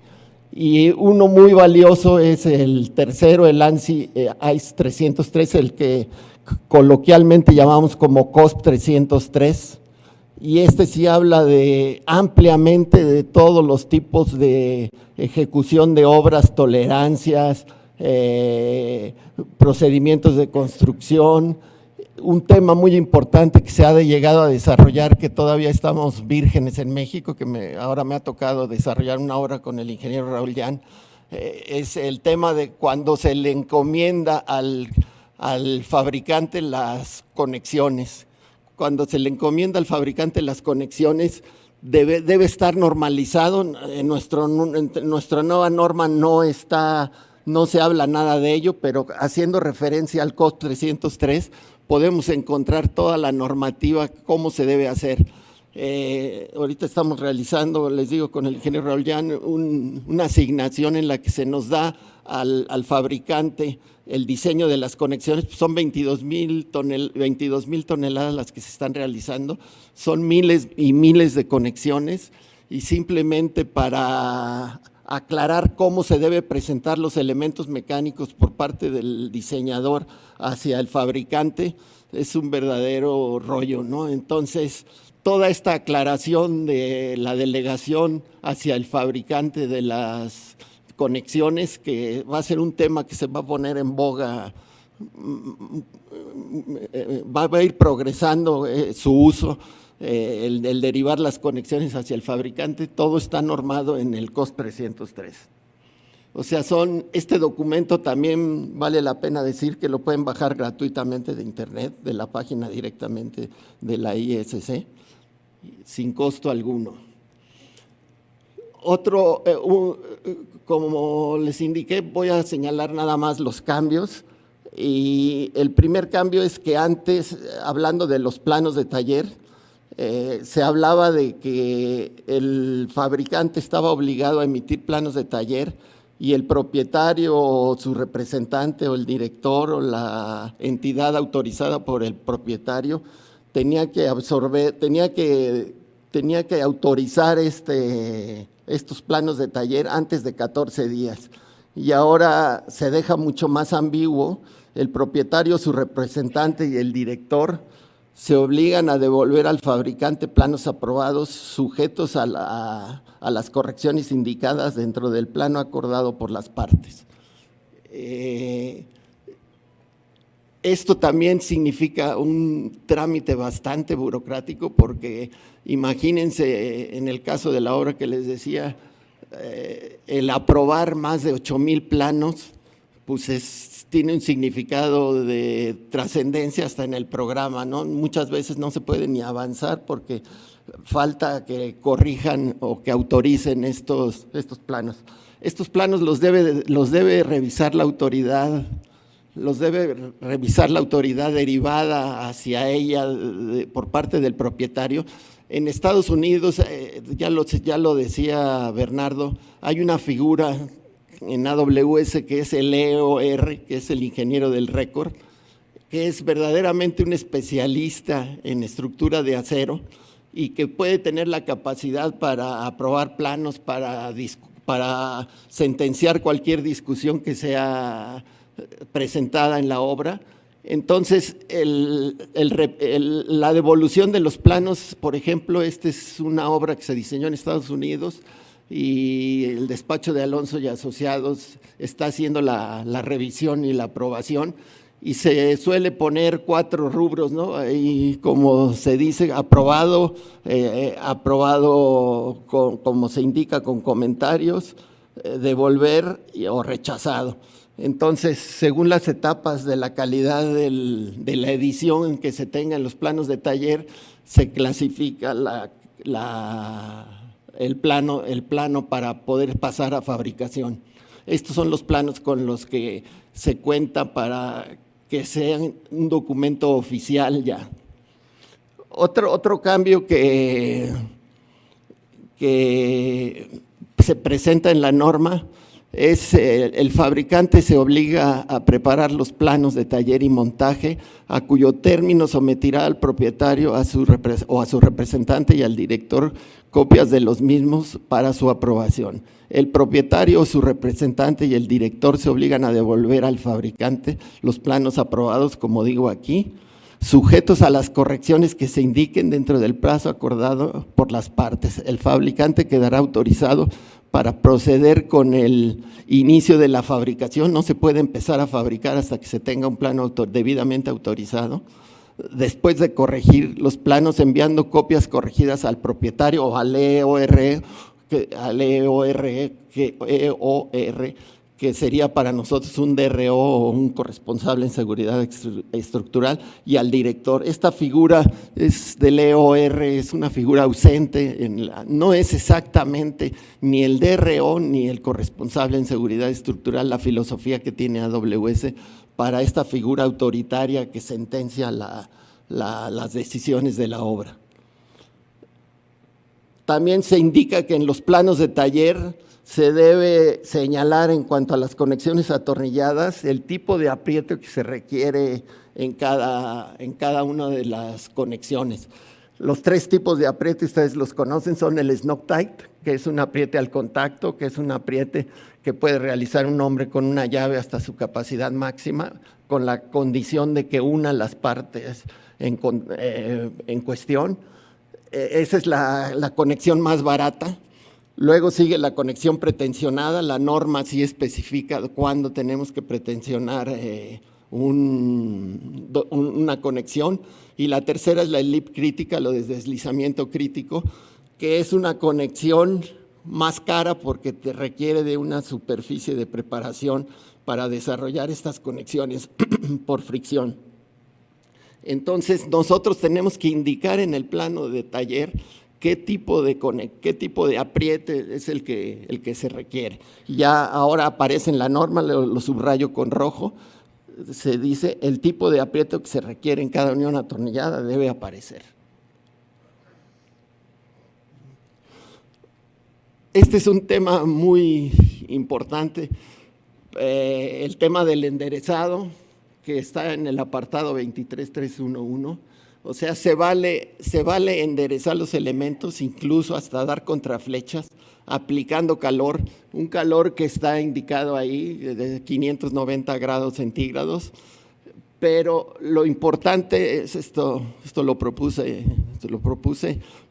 Y uno muy valioso es el tercero, el ANSI ICE 303, el que coloquialmente llamamos como COSP 303, y este sí habla ampliamente de todos los tipos de ejecución de obras, tolerancias, procedimientos de construcción. Un tema muy importante que se ha llegado a desarrollar, que todavía estamos vírgenes en México, que ahora me ha tocado desarrollar una obra con el ingeniero Raúl Jan, es el tema de cuando se le encomienda al fabricante las conexiones. Cuando se le encomienda al fabricante las conexiones, debe estar normalizado. En nuestra nueva norma no se habla nada de ello, pero haciendo referencia al COSP 303, podemos encontrar toda la normativa, cómo se debe hacer. Ahorita estamos realizando, les digo, con el ingeniero Raúl Jan, una asignación en la que se nos da al fabricante el diseño de las conexiones. Son 22,000 toneladas las que se están realizando, son miles y miles de conexiones, y simplemente para aclarar cómo se debe presentar los elementos mecánicos por parte del diseñador hacia el fabricante, es un verdadero rollo, ¿no? Entonces, toda esta aclaración de la delegación hacia el fabricante de las conexiones, que va a ser un tema que se va a poner en boga, va a ir progresando su uso, el derivar las conexiones hacia el fabricante, todo está normado en el COSP 303. O sea, este documento también vale la pena decir que lo pueden bajar gratuitamente de internet, de la página directamente de la ISC, sin costo alguno. Como les indiqué, voy a señalar nada más los cambios, y el primer cambio es que antes, hablando de los planos de taller, se hablaba de que el fabricante estaba obligado a emitir planos de taller, y el propietario o su representante o el director o la entidad autorizada por el propietario tenía que autorizar estos planos de taller antes de 14 días. Y ahora se deja mucho más ambiguo. El propietario, su representante y el director se obligan a devolver al fabricante planos aprobados sujetos a las correcciones indicadas dentro del plano acordado por las partes. Esto también significa un trámite bastante burocrático, porque imagínense, en el caso de la obra que les decía, el aprobar más de 8,000 planos, pues tiene un significado de trascendencia hasta en el programa, ¿no? Muchas veces no se puede ni avanzar porque falta que corrijan o que autoricen estos planos. Estos planos los debe revisar la autoridad, derivada hacia ella por parte del propietario. En Estados Unidos, ya lo decía Bernardo, hay una figura en AWS que es el EOR, que es el ingeniero del récord, que es verdaderamente un especialista en estructura de acero y que puede tener la capacidad para aprobar planos, para sentenciar cualquier discusión que sea presentada en la obra. Entonces, la devolución de los planos, por ejemplo, esta es una obra que se diseñó en Estados Unidos y el despacho de Alonso y Asociados está haciendo la revisión y la aprobación, y se suele poner 4 rubros, ¿no? Y como se dice, aprobado, como se indica con comentarios, devolver o rechazado. Entonces, según las etapas de la calidad de la edición que se tenga en los planos de taller, se clasifica el plano para poder pasar a fabricación. Estos son los planos con los que se cuenta para que sean un documento oficial ya. Otro cambio que se presenta en la norma es el fabricante se obliga a preparar los planos de taller y montaje, a cuyo término someterá al propietario o a su representante y al director copias de los mismos para su aprobación. El propietario o su representante y el director se obligan a devolver al fabricante los planos aprobados, como digo aquí, sujetos a las correcciones que se indiquen dentro del plazo acordado por las partes. El fabricante quedará autorizado para proceder con el inicio de la fabricación. No se puede empezar a fabricar hasta que se tenga un plano debidamente autorizado. Después de corregir los planos, enviando copias corregidas al propietario o al EOR, que sería para nosotros un DRO o un corresponsable en seguridad estructural, y al director. Esta figura del EOR es una figura ausente, no es exactamente ni el DRO ni el corresponsable en seguridad estructural la filosofía que tiene AWS para esta figura autoritaria que sentencia las decisiones de la obra. También se indica que en los planos de taller se debe señalar en cuanto a las conexiones atornilladas el tipo de apriete que se requiere en cada una de las conexiones. Los 3 tipos de apriete, ustedes los conocen, son el snug tight, que es un apriete al contacto, que es un apriete que puede realizar un hombre con una llave hasta su capacidad máxima, con la condición de que una las partes en cuestión. Esa es la conexión más barata. Luego sigue la conexión pretensionada. La norma sí especifica cuándo tenemos que pretensionar una conexión. Y la tercera es la elip crítica, lo de deslizamiento crítico, que es una conexión más cara porque te requiere de una superficie de preparación para desarrollar estas conexiones por fricción. Entonces, nosotros tenemos que indicar en el plano de taller qué tipo de apriete es el que se requiere. Ya ahora aparece en la norma, lo subrayo con rojo, se dice el tipo de apriete que se requiere en cada unión atornillada debe aparecer. Este es un tema muy importante, el tema del enderezado, que está en el apartado 23.311, o sea, se vale enderezar los elementos, incluso hasta dar contraflechas, aplicando calor, un calor que está indicado ahí de 590 grados centígrados, pero lo importante es esto lo propuse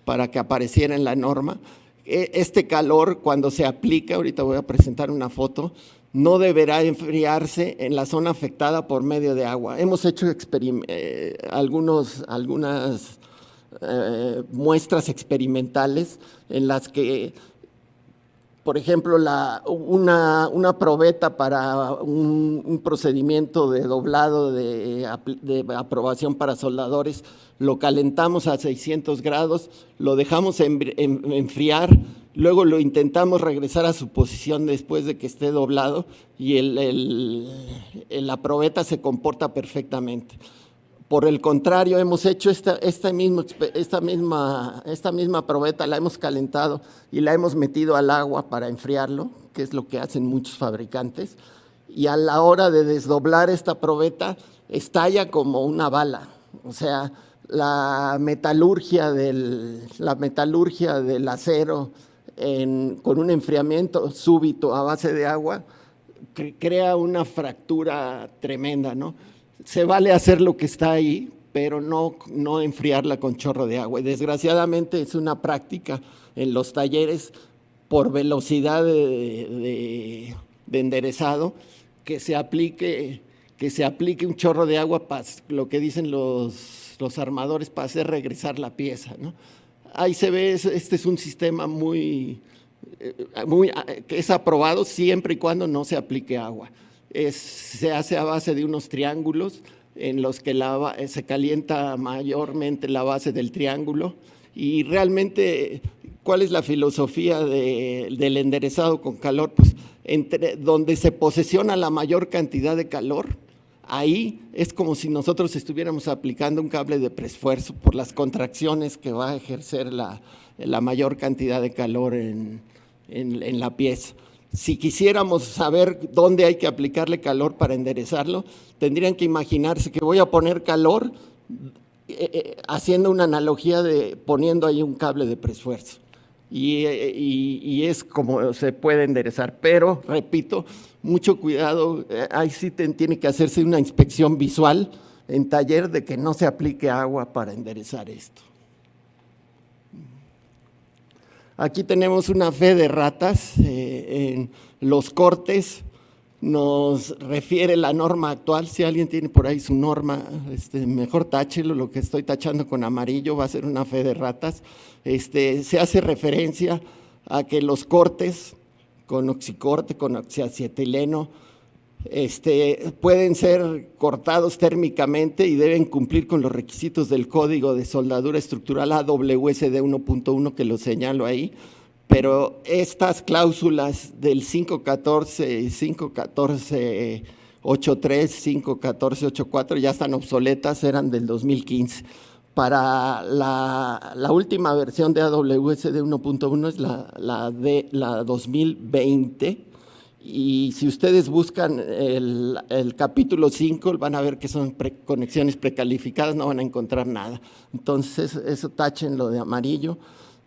para que apareciera en la norma. Este calor, cuando se aplica, ahorita voy a presentar una foto, no deberá enfriarse en la zona afectada por medio de agua. Hemos hecho algunas muestras experimentales en las que por ejemplo, una probeta para un procedimiento de doblado de aprobación para soldadores, lo calentamos a 600 grados, lo dejamos enfriar, luego lo intentamos regresar a su posición después de que esté doblado y la probeta se comporta perfectamente. Por el contrario, hemos hecho esta misma probeta, la hemos calentado y la hemos metido al agua para enfriarlo, que es lo que hacen muchos fabricantes, y a la hora de desdoblar esta probeta, estalla como una bala. O sea, la metalurgia del acero con un enfriamiento súbito a base de agua crea una fractura tremenda, ¿no? Se vale hacer lo que está ahí, pero no enfriarla con chorro de agua. Y desgraciadamente es una práctica en los talleres por velocidad de enderezado que se aplique un chorro de agua para lo que dicen los armadores para hacer regresar la pieza, ¿no? Ahí se ve, este es un sistema que es aprobado siempre y cuando no se aplique agua. Se hace a base de unos triángulos en los que se calienta mayormente la base del triángulo y realmente, ¿cuál es la filosofía del enderezado con calor? Pues donde se posesiona la mayor cantidad de calor, ahí es como si nosotros estuviéramos aplicando un cable de preesfuerzo por las contracciones que va a ejercer la mayor cantidad de calor en la pieza. Si quisiéramos saber dónde hay que aplicarle calor para enderezarlo, tendrían que imaginarse que voy a poner calor haciendo una analogía de poniendo ahí un cable de preesfuerzo. Y es como se puede enderezar, pero repito, mucho cuidado, ahí sí tiene que hacerse una inspección visual en taller de que no se aplique agua para enderezar esto. Aquí tenemos una fe de ratas, en los cortes nos refiere la norma actual. Si alguien tiene por ahí su norma, mejor táchelo, lo que estoy tachando con amarillo va a ser una fe de ratas. Se hace referencia a que los cortes con oxicorte, con oxiacetileno, pueden ser cortados térmicamente y deben cumplir con los requisitos del Código de Soldadura Estructural AWSD 1.1 que lo señalo ahí, pero estas cláusulas del 514, 514.83, 514.84 ya están obsoletas, eran del 2015. Para la última versión de AWSD 1.1 es la 2020. Y si ustedes buscan el capítulo 5, van a ver que son conexiones precalificadas, no van a encontrar nada. Entonces, eso táchenlo de amarillo.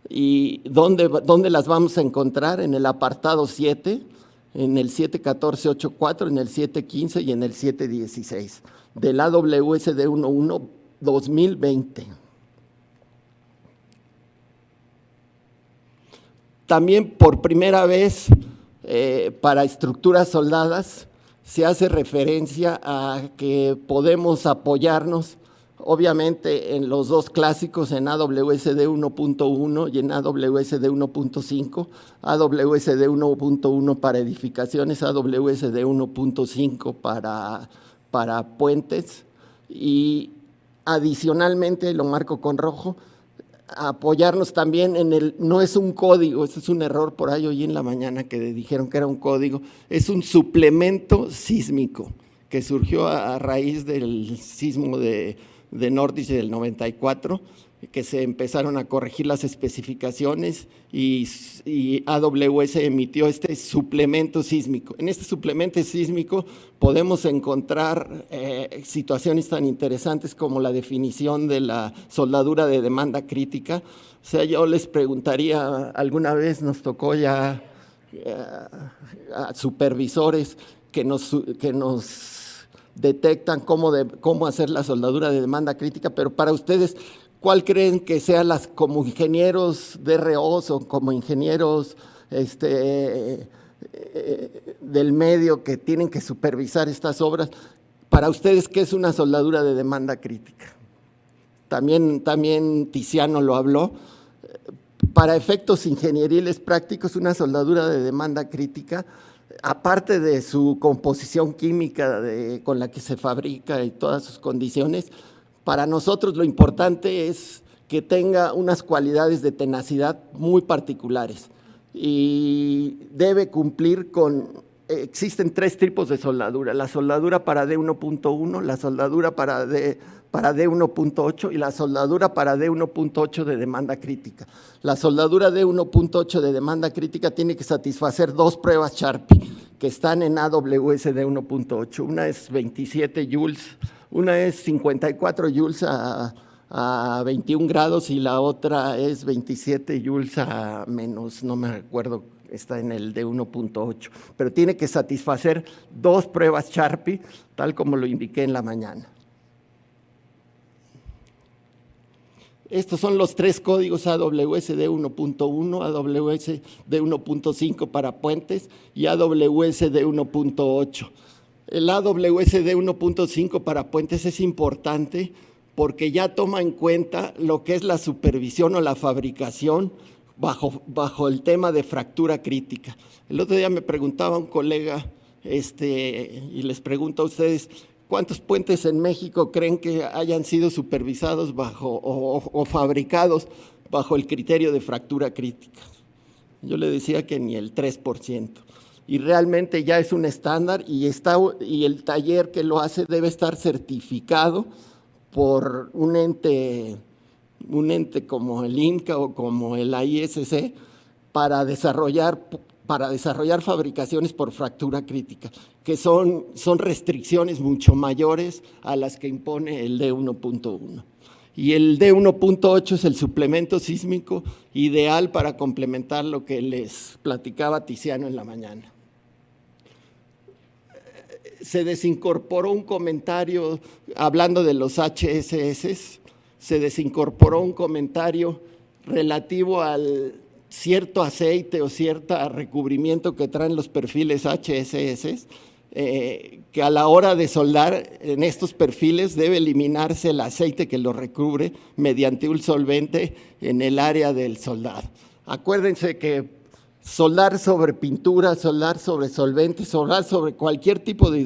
¿Y dónde las vamos a encontrar? En el apartado 7, en el 714.84, en el 715 y en el 716 del AWSD 1.1 2020. También por primera vez, para estructuras soldadas, se hace referencia a que podemos apoyarnos, obviamente, en los dos clásicos, en AWSD 1.1 y en AWSD 1.5, AWSD 1.1 para edificaciones, AWSD 1.5 para puentes, y adicionalmente, lo marco con rojo, apoyarnos también no es un código, eso es un error por ahí hoy en la mañana que dijeron que era un código, es un suplemento sísmico que surgió a raíz del sismo de Nordich del 94, que se empezaron a corregir las especificaciones y AWS emitió este suplemento sísmico. En este suplemento sísmico podemos encontrar situaciones tan interesantes como la definición de la soldadura de demanda crítica. O sea, yo les preguntaría, alguna vez nos tocó ya a supervisores que nos detectan cómo hacer la soldadura de demanda crítica, pero para ustedes, ¿cuál creen que sean como ingenieros DROs o como ingenieros del medio que tienen que supervisar estas obras? Para ustedes, ¿qué es una soldadura de demanda crítica? También Tiziano lo habló. para efectos ingenieriles prácticos, una soldadura de demanda crítica, aparte de su composición química con la que se fabrica y todas sus condiciones, para nosotros lo importante es que tenga unas cualidades de tenacidad muy particulares y debe cumplir existen 3 tipos de soldadura: la soldadura para D1.1, la soldadura para D1.8 y la soldadura para D1.8 de demanda crítica. La soldadura D1.8 de demanda crítica tiene que satisfacer 2 pruebas Sharpie que están en AWS D1.8. Una es 27 joules, una es 54 joules a 21 grados y la otra es 27 joules a menos, no me acuerdo, está en el D1.8, pero tiene que satisfacer 2 pruebas Sharpie, tal como lo indiqué en la mañana. Estos son los 3 códigos AWS D1.1, AWS D1.5 para puentes y AWS D1.8. El AWS D1.5 para puentes es importante porque ya toma en cuenta lo que es la supervisión o la fabricación bajo el tema de fractura crítica. El otro día me preguntaba un colega, y les pregunto a ustedes, ¿cuántos puentes en México creen que hayan sido supervisados o fabricados bajo el criterio de fractura crítica? Yo le decía que ni el 3%. Y realmente ya es un estándar y el taller que lo hace debe estar certificado por un ente como el INCA o como el AISC para desarrollar fabricaciones por fractura crítica, que son restricciones mucho mayores a las que impone el D1.1. Y el D1.8 es el suplemento sísmico ideal para complementar lo que les platicaba Tiziano en la mañana. Se desincorporó un comentario, hablando de los HSS, se desincorporó un comentario relativo al cierto aceite o cierto recubrimiento que traen los perfiles HSS, que a la hora de soldar en estos perfiles debe eliminarse el aceite que lo recubre mediante un solvente en el área del soldado. Acuérdense que soldar sobre pintura, soldar sobre solvente, soldar sobre cualquier tipo de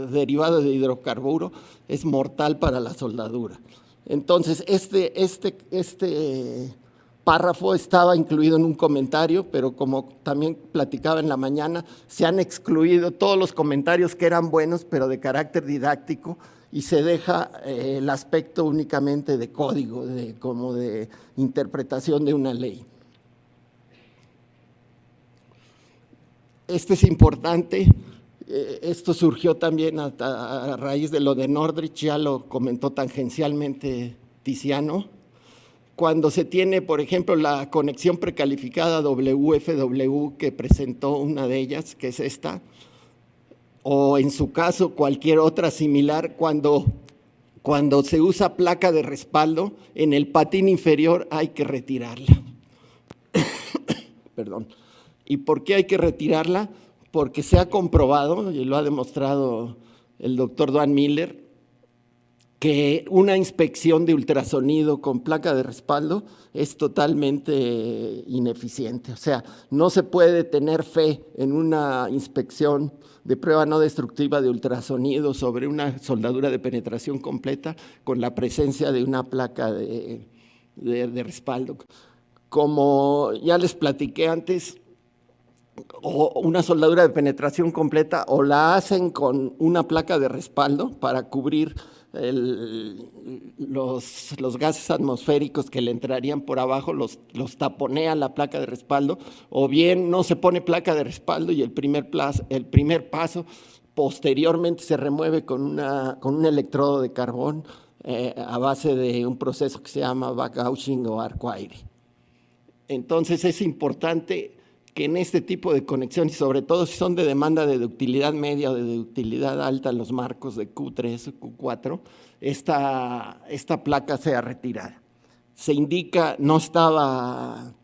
derivado de hidrocarburo es mortal para la soldadura. Entonces, este párrafo estaba incluido en un comentario, pero como también platicaba en la mañana, se han excluido todos los comentarios que eran buenos, pero de carácter didáctico, y se deja el aspecto únicamente de código, como de interpretación de una ley. Es importante, esto surgió también a raíz de lo de Nordrich, ya lo comentó tangencialmente Tiziano. Cuando se tiene, por ejemplo, la conexión precalificada WFW que presentó una de ellas, que es esta, o en su caso cualquier otra similar, cuando se usa placa de respaldo, en el patín inferior hay que retirarla. Perdón. ¿Y por qué hay que retirarla? Porque se ha comprobado, y lo ha demostrado el doctor Duane Miller, que una inspección de ultrasonido con placa de respaldo es totalmente ineficiente. O sea, no se puede tener fe en una inspección de prueba no destructiva de ultrasonido sobre una soldadura de penetración completa con la presencia de una placa de respaldo. Como ya les platiqué antes, o una soldadura de penetración completa o la hacen con una placa de respaldo para cubrir los gases atmosféricos que le entrarían por abajo, los taponean la placa de respaldo, o bien no se pone placa de respaldo y el primer paso posteriormente se remueve con un electrodo de carbón a base de un proceso que se llama backgauching o arco aire. Entonces es importante que en este tipo de conexiones, sobre todo si son de demanda de ductilidad media o de ductilidad alta, los marcos de Q3 o Q4, esta placa sea retirada. Se indica, no estaba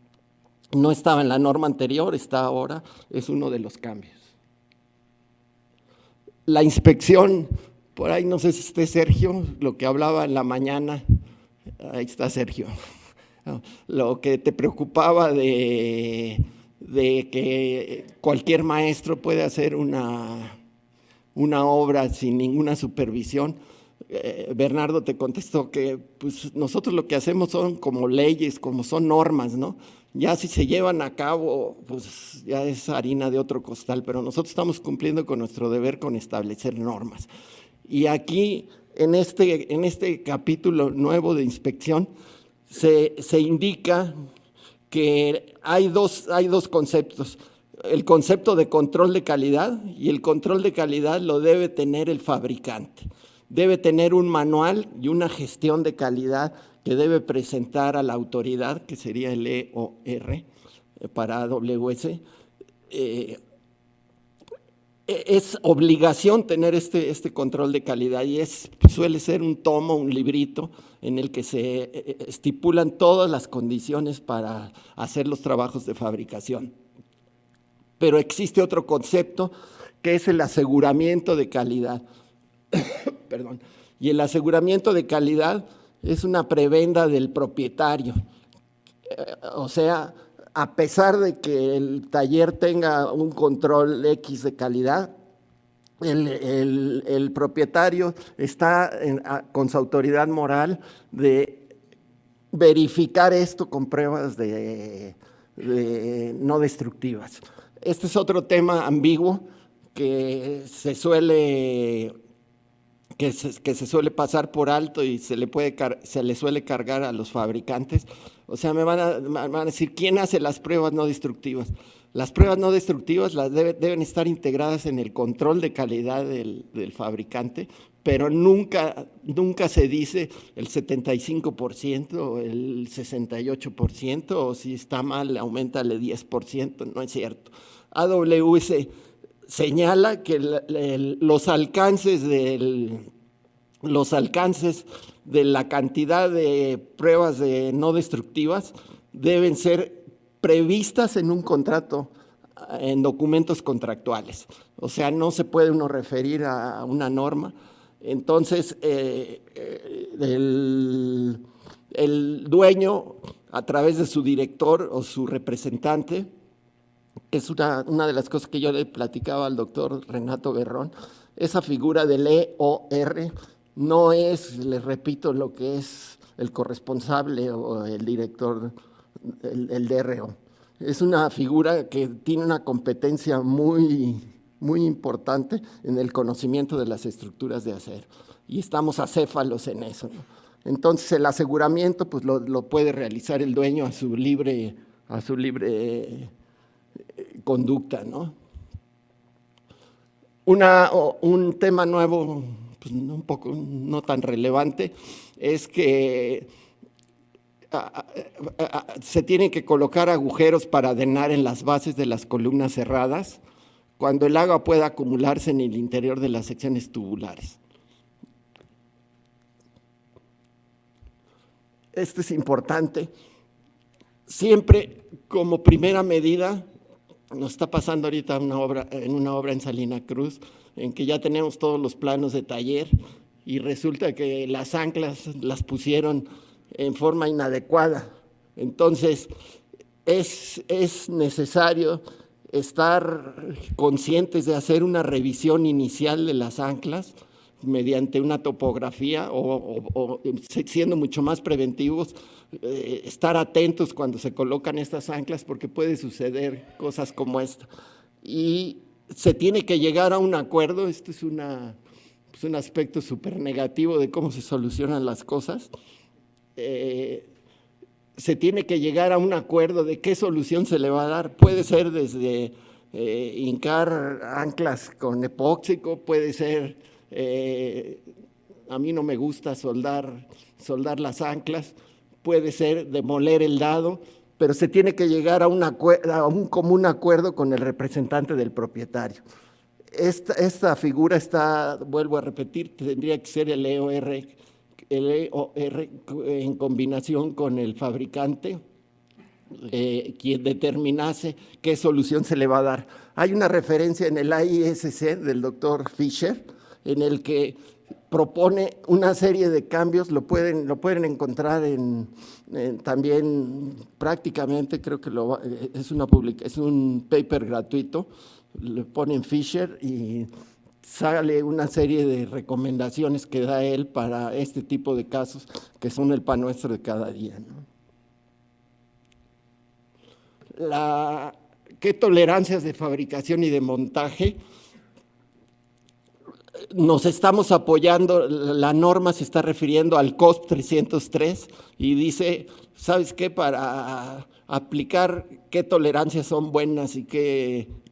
en la norma anterior, está ahora, es uno de los cambios. La inspección, por ahí no sé si esté Sergio, lo que hablaba en la mañana, ahí está Sergio. ¿no? Lo que te preocupaba de que cualquier maestro puede hacer una obra sin ninguna supervisión, Bernardo te contestó que pues, nosotros lo que hacemos son como leyes, como son normas, ¿no? Ya si se llevan a cabo, pues ya es harina de otro costal, pero nosotros estamos cumpliendo con nuestro deber con establecer normas. Y aquí, en este capítulo nuevo de inspección, se indica que hay dos conceptos. El concepto de control de calidad, y el control de calidad lo debe tener el fabricante. Debe tener un manual y una gestión de calidad que debe presentar a la autoridad, que sería el EOR para AWS. Es obligación tener este control de calidad y suele ser un tomo, un librito en el que se estipulan todas las condiciones para hacer los trabajos de fabricación. Pero existe otro concepto que es el aseguramiento de calidad. Perdón. Y el aseguramiento de calidad es una prebenda del propietario. O sea, a pesar de que el taller tenga un control X de calidad, el propietario está con su autoridad moral de verificar esto con pruebas no destructivas. Este es otro tema ambiguo que se suele pasar por alto y se le suele cargar a los fabricantes. O sea, me van a decir, ¿quién hace las pruebas no destructivas? Las pruebas no destructivas deben estar integradas en el control de calidad del fabricante, pero nunca se dice el 75% o el 68%, o si está mal, auméntale 10%, no es cierto. AWS señala que los alcances de la cantidad de pruebas no destructivas deben ser previstas en un contrato, en documentos contractuales. O sea, no se puede uno referir a una norma. Entonces, el dueño, a través de su director o su representante, es una de las cosas que yo le platicaba al doctor Renato Berrón, esa figura del EOR no es, les repito, lo que es el corresponsable o el director, el DRO. Es una figura que tiene una competencia muy importante en el conocimiento de las estructuras de acero, y estamos acéfalos en eso, ¿no? Entonces, el aseguramiento pues lo puede realizar el dueño a su libre conducta, ¿no? Un tema nuevo, pues un poco no tan relevante, es que se tienen que colocar agujeros para drenar en las bases de las columnas cerradas cuando el agua pueda acumularse en el interior de las secciones tubulares. Esto es importante. Siempre como primera medida, nos está pasando ahorita en una obra en Salina Cruz, en que ya tenemos todos los planos de taller y resulta que las anclas las pusieron en forma inadecuada. Entonces, es necesario estar conscientes de hacer una revisión inicial de las anclas mediante una topografía o siendo mucho más preventivos, estar atentos cuando se colocan estas anclas porque puede suceder cosas como esta. Y se tiene que llegar a un acuerdo. Esto es un aspecto súper negativo de cómo se solucionan las cosas. Se tiene que llegar a un acuerdo de qué solución se le va a dar. Puede ser desde hincar anclas con epóxico, puede ser, a mí no me gusta soldar las anclas, puede ser demoler el dado, pero se tiene que llegar a un común acuerdo con el representante del propietario. Esta figura vuelvo a repetir, tendría que ser el EOR en combinación con el fabricante, quien determinase qué solución se le va a dar. Hay una referencia en el AISC del doctor Fisher, en el que propone una serie de cambios, lo pueden encontrar también prácticamente, creo que es un paper gratuito, le ponen Fisher y sale una serie de recomendaciones que da él para este tipo de casos que son el pan nuestro de cada día, ¿no? ¿Qué tolerancias de fabricación y de montaje? Nos estamos apoyando, la norma se está refiriendo al COSP 303 y dice, ¿sabes qué? Para aplicar qué tolerancias son buenas y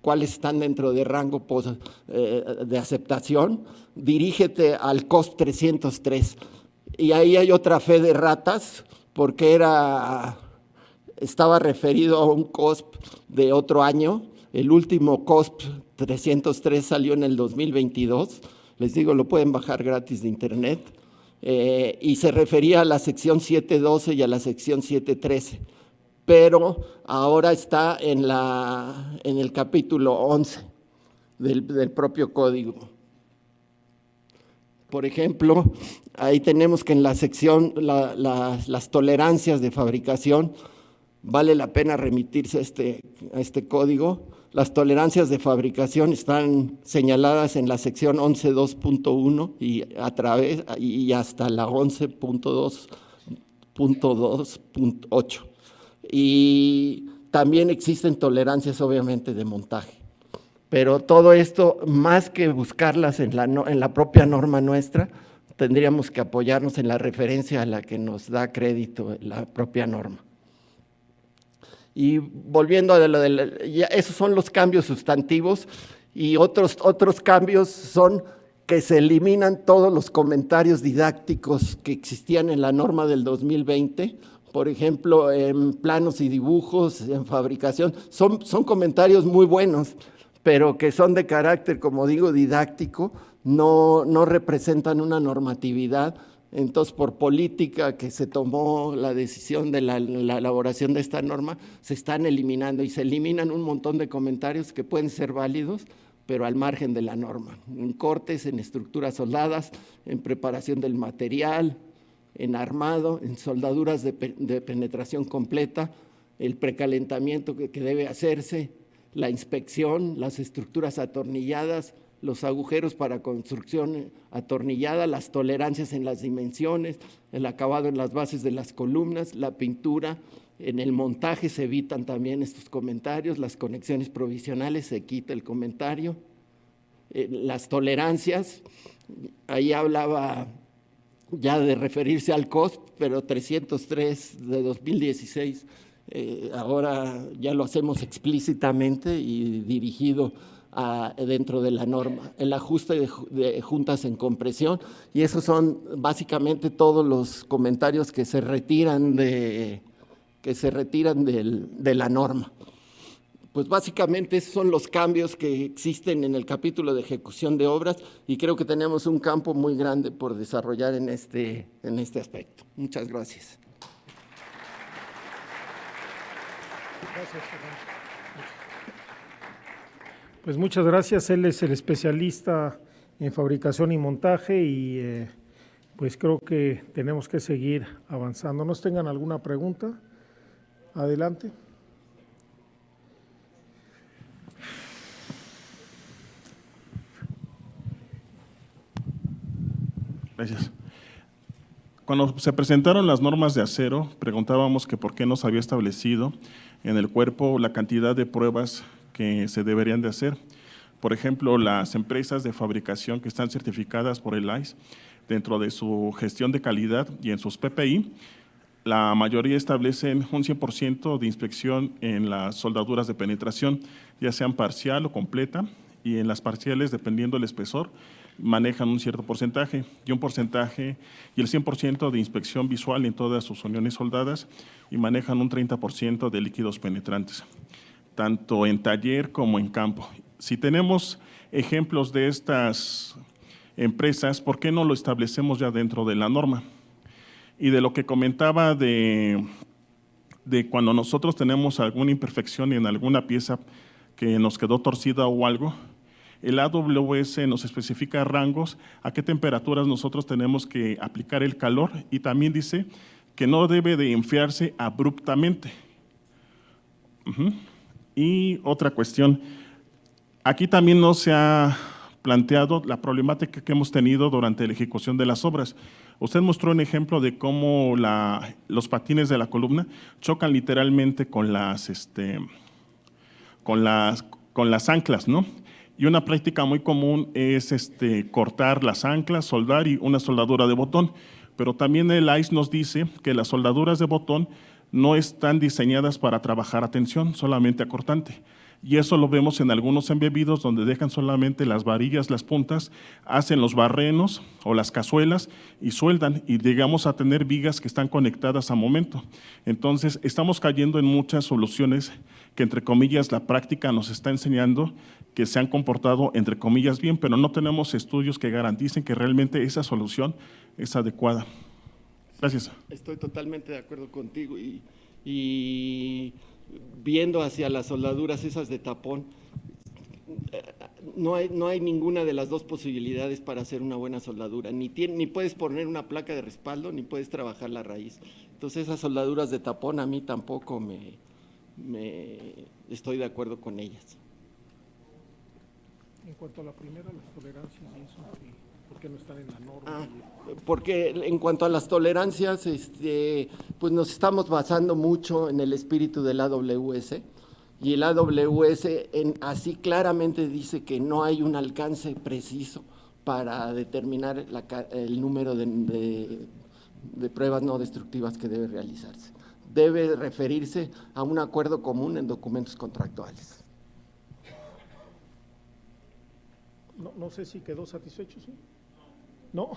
cuáles están dentro de rango de aceptación, dirígete al COSP 303. Y ahí hay otra fe de ratas, porque estaba referido a un COSP de otro año. El último COSP 303 salió en el 2022. Les digo, lo pueden bajar gratis de internet. Y se refería a la sección 712 y a la sección 713. Pero ahora está en el capítulo 11 del propio código. Por ejemplo, ahí tenemos que en la sección, las tolerancias de fabricación, vale la pena remitirse a este código. Las tolerancias de fabricación están señaladas en la sección 11.2.1 y hasta la 11.2.2.8. Y también existen tolerancias, obviamente, de montaje. Pero todo esto, más que buscarlas en la propia norma nuestra, tendríamos que apoyarnos en la referencia a la que nos da crédito la propia norma. Y volviendo a esos son los cambios sustantivos, y otros cambios son que se eliminan todos los comentarios didácticos que existían en la norma del 2020, por ejemplo, en planos y dibujos, en fabricación, son comentarios muy buenos, pero que son de carácter, como digo, didáctico, no representan una normatividad. Entonces, por política que se tomó la decisión de la elaboración de esta norma, se están eliminando y se eliminan un montón de comentarios que pueden ser válidos, pero al margen de la norma, en cortes, en estructuras soldadas, en preparación del material, en armado, en soldaduras de penetración completa, el precalentamiento que debe hacerse, la inspección, las estructuras atornilladas, los agujeros para construcción atornillada, las tolerancias en las dimensiones, el acabado en las bases de las columnas, la pintura. En el montaje se evitan también estos comentarios, las conexiones provisionales, se quita el comentario. Las tolerancias, ahí hablaba ya de referirse al COSP, pero 303 de 2016, ahora ya lo hacemos explícitamente y dirigido dentro de la norma, el ajuste de juntas en compresión, y esos son básicamente todos los comentarios que se retiran de la norma. Pues básicamente esos son los cambios que existen en el capítulo de ejecución de obras, y creo que tenemos un campo muy grande por desarrollar en este aspecto. Muchas gracias. Gracias. Pues muchas gracias. Él es el especialista en fabricación y montaje y pues creo que tenemos que seguir avanzando. ¿Nos tengan alguna pregunta? Adelante. Gracias. Cuando se presentaron las normas de acero, preguntábamos que por qué no se había establecido en el cuerpo la cantidad de pruebas que se deberían de hacer. Por ejemplo, las empresas de fabricación que están certificadas por el ICE, dentro de su gestión de calidad y en sus PPI, la mayoría establecen un 100% de inspección en las soldaduras de penetración, ya sean parcial o completa, y en las parciales, dependiendo del espesor, manejan un cierto porcentaje, y el 100% de inspección visual en todas sus uniones soldadas, y manejan un 30% de líquidos penetrantes, tanto en taller como en campo. Si tenemos ejemplos de estas empresas, ¿por qué no lo establecemos ya dentro de la norma? Y de lo que comentaba de cuando nosotros tenemos alguna imperfección en alguna pieza que nos quedó torcida o algo, el AWS nos especifica rangos, a qué temperaturas nosotros tenemos que aplicar el calor, y también dice que no debe de enfriarse abruptamente. Y otra cuestión, aquí también no se ha planteado la problemática que hemos tenido durante la ejecución de las obras. Usted mostró un ejemplo de cómo los patines de la columna chocan literalmente con las anclas, ¿no? Y una práctica muy común es cortar las anclas, soldar y una soldadura de botón. Pero también el AIS nos dice que las soldaduras de botón no están diseñadas para trabajar a tensión, solamente a cortante. Y eso lo vemos en algunos embebidos donde dejan solamente las varillas, las puntas, hacen los barrenos o las cazuelas y sueldan, y llegamos a tener vigas que están conectadas a momento. Entonces, estamos cayendo en muchas soluciones que, entre comillas, la práctica nos está enseñando que se han comportado, entre comillas, bien, pero no tenemos estudios que garanticen que realmente esa solución es adecuada. Gracias. Estoy totalmente de acuerdo contigo, y viendo hacia las soldaduras esas de tapón, no hay ninguna de las dos posibilidades para hacer una buena soldadura. Ni puedes poner una placa de respaldo, ni puedes trabajar la raíz. Entonces esas soldaduras de tapón a mí tampoco me estoy de acuerdo con ellas. En cuanto a la primera, las tolerancias y eso, ¿por qué no están en la norma? Porque en cuanto a las tolerancias, pues nos estamos basando mucho en el espíritu del AWS, y el AWS así claramente dice que no hay un alcance preciso para determinar el número de pruebas no destructivas que debe realizarse. Debe referirse a un acuerdo común en documentos contractuales. No sé si quedó satisfecho, ¿sí? ¿No?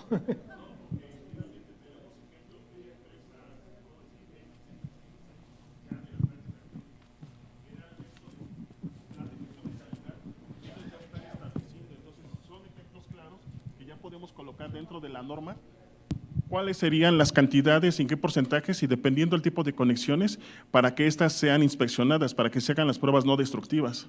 Podemos colocar dentro de la norma cuáles serían las cantidades, en qué porcentajes y dependiendo del tipo de conexiones, para que éstas sean inspeccionadas, para que se hagan las pruebas no destructivas.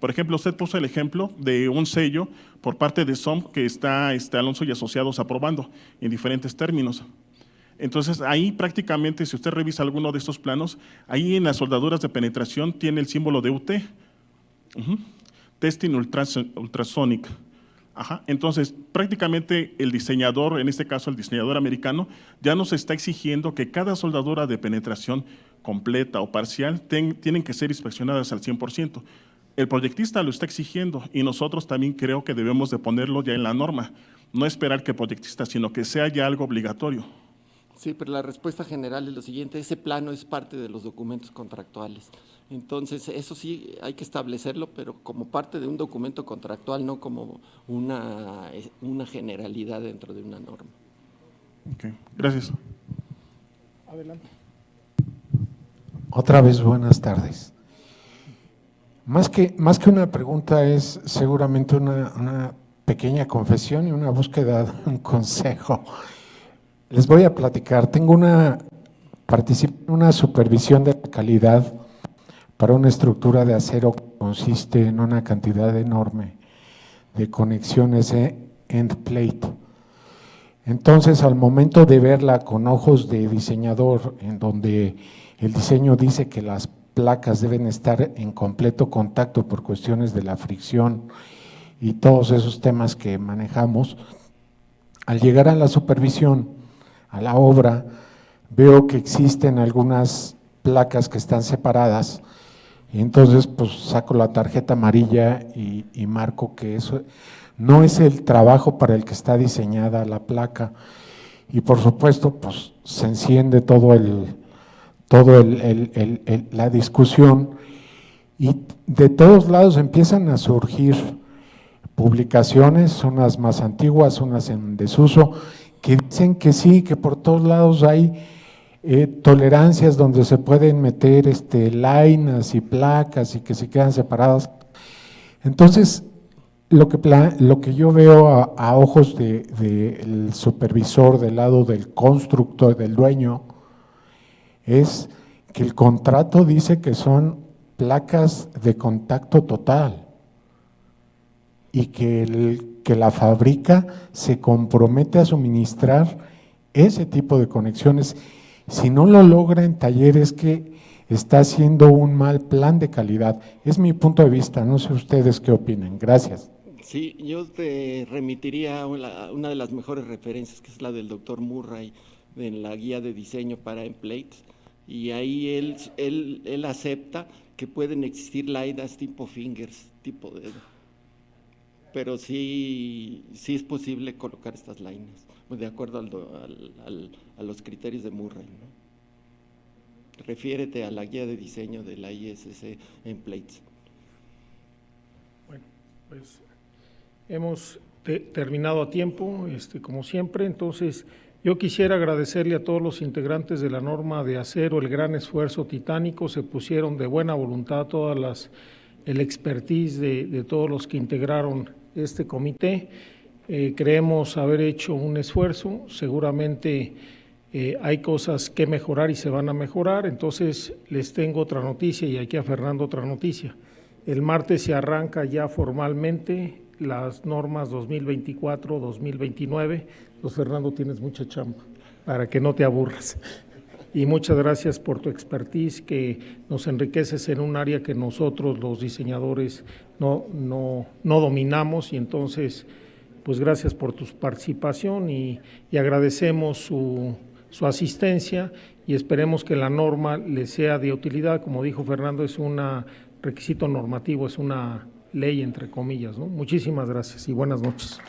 Por ejemplo, usted puso el ejemplo de un sello por parte de SOM que está Alonso y Asociados aprobando en diferentes términos. Entonces, ahí prácticamente, si usted revisa alguno de estos planos, ahí en las soldaduras de penetración tiene el símbolo de UT, Testing Ultrasonic. Entonces, prácticamente el diseñador, en este caso el diseñador americano, ya nos está exigiendo que cada soldadura de penetración completa o parcial tienen que ser inspeccionadas al 100%. El proyectista lo está exigiendo y nosotros también creo que debemos de ponerlo ya en la norma, no esperar que el proyectista, sino que sea ya algo obligatorio. Sí, pero la respuesta general es lo siguiente: ese plano es parte de los documentos contractuales. Entonces, eso sí hay que establecerlo, pero como parte de un documento contractual, no como una generalidad dentro de una norma. Ok, gracias. Adelante. Otra vez, buenas tardes. Más que una pregunta, es seguramente una pequeña confesión y una búsqueda de un consejo. Les voy a platicar. Participé en una supervisión de calidad para una estructura de acero que consiste en una cantidad enorme de conexiones end plate. Entonces, al momento de verla con ojos de diseñador, en donde el diseño dice que las placas deben estar en completo contacto por cuestiones de la fricción y todos esos temas que manejamos, al llegar a la supervisión, a la obra, veo que existen algunas placas que están separadas, y entonces pues saco la tarjeta amarilla y marco que eso no es el trabajo para el que está diseñada la placa, y por supuesto pues se enciende la discusión, y de todos lados empiezan a surgir publicaciones, unas más antiguas, unas en desuso, que dicen que sí, que por todos lados hay tolerancias donde se pueden meter lainas y placas y que se quedan separadas. Entonces, lo que yo veo a ojos del supervisor, del lado del constructor, del dueño, es que el contrato dice que son placas de contacto total. y que la fábrica se compromete a suministrar ese tipo de conexiones. Si no lo logra en talleres, que está haciendo un mal plan de calidad. Es mi punto de vista, no sé ustedes qué opinan. Gracias. Sí, yo te remitiría a una de las mejores referencias, que es la del doctor Murray, en la guía de diseño para Emplates, y ahí él acepta que pueden existir LiDARs tipo fingers, tipo dedo, pero sí es posible colocar estas líneas, de acuerdo a los criterios de Murray, ¿no? Refiérete a la guía de diseño de la ISC Emplates. Bueno, pues hemos terminado a tiempo, como siempre. Entonces, yo quisiera agradecerle a todos los integrantes de la norma de acero el gran esfuerzo titánico. Se pusieron de buena voluntad el expertise de todos los que integraron este comité. Creemos haber hecho un esfuerzo, seguramente hay cosas que mejorar y se van a mejorar. Entonces les tengo otra noticia y aquí a Fernando otra noticia. El martes se arranca ya formalmente las normas 2024-2029. Pues Fernando, tienes mucha chamba para que no te aburras. Y muchas gracias por tu expertise, que nos enriqueces en un área que nosotros los diseñadores no dominamos, y entonces pues gracias por tu participación y agradecemos su asistencia, y esperemos que la norma le sea de utilidad. Como dijo Fernando, es un requisito normativo, es una ley entre comillas, ¿no? Muchísimas gracias y buenas noches.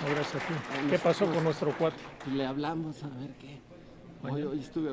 Gracias a ti. ¿Qué pasó con nuestro cuate? Le hablamos a ver qué. Hoy estuve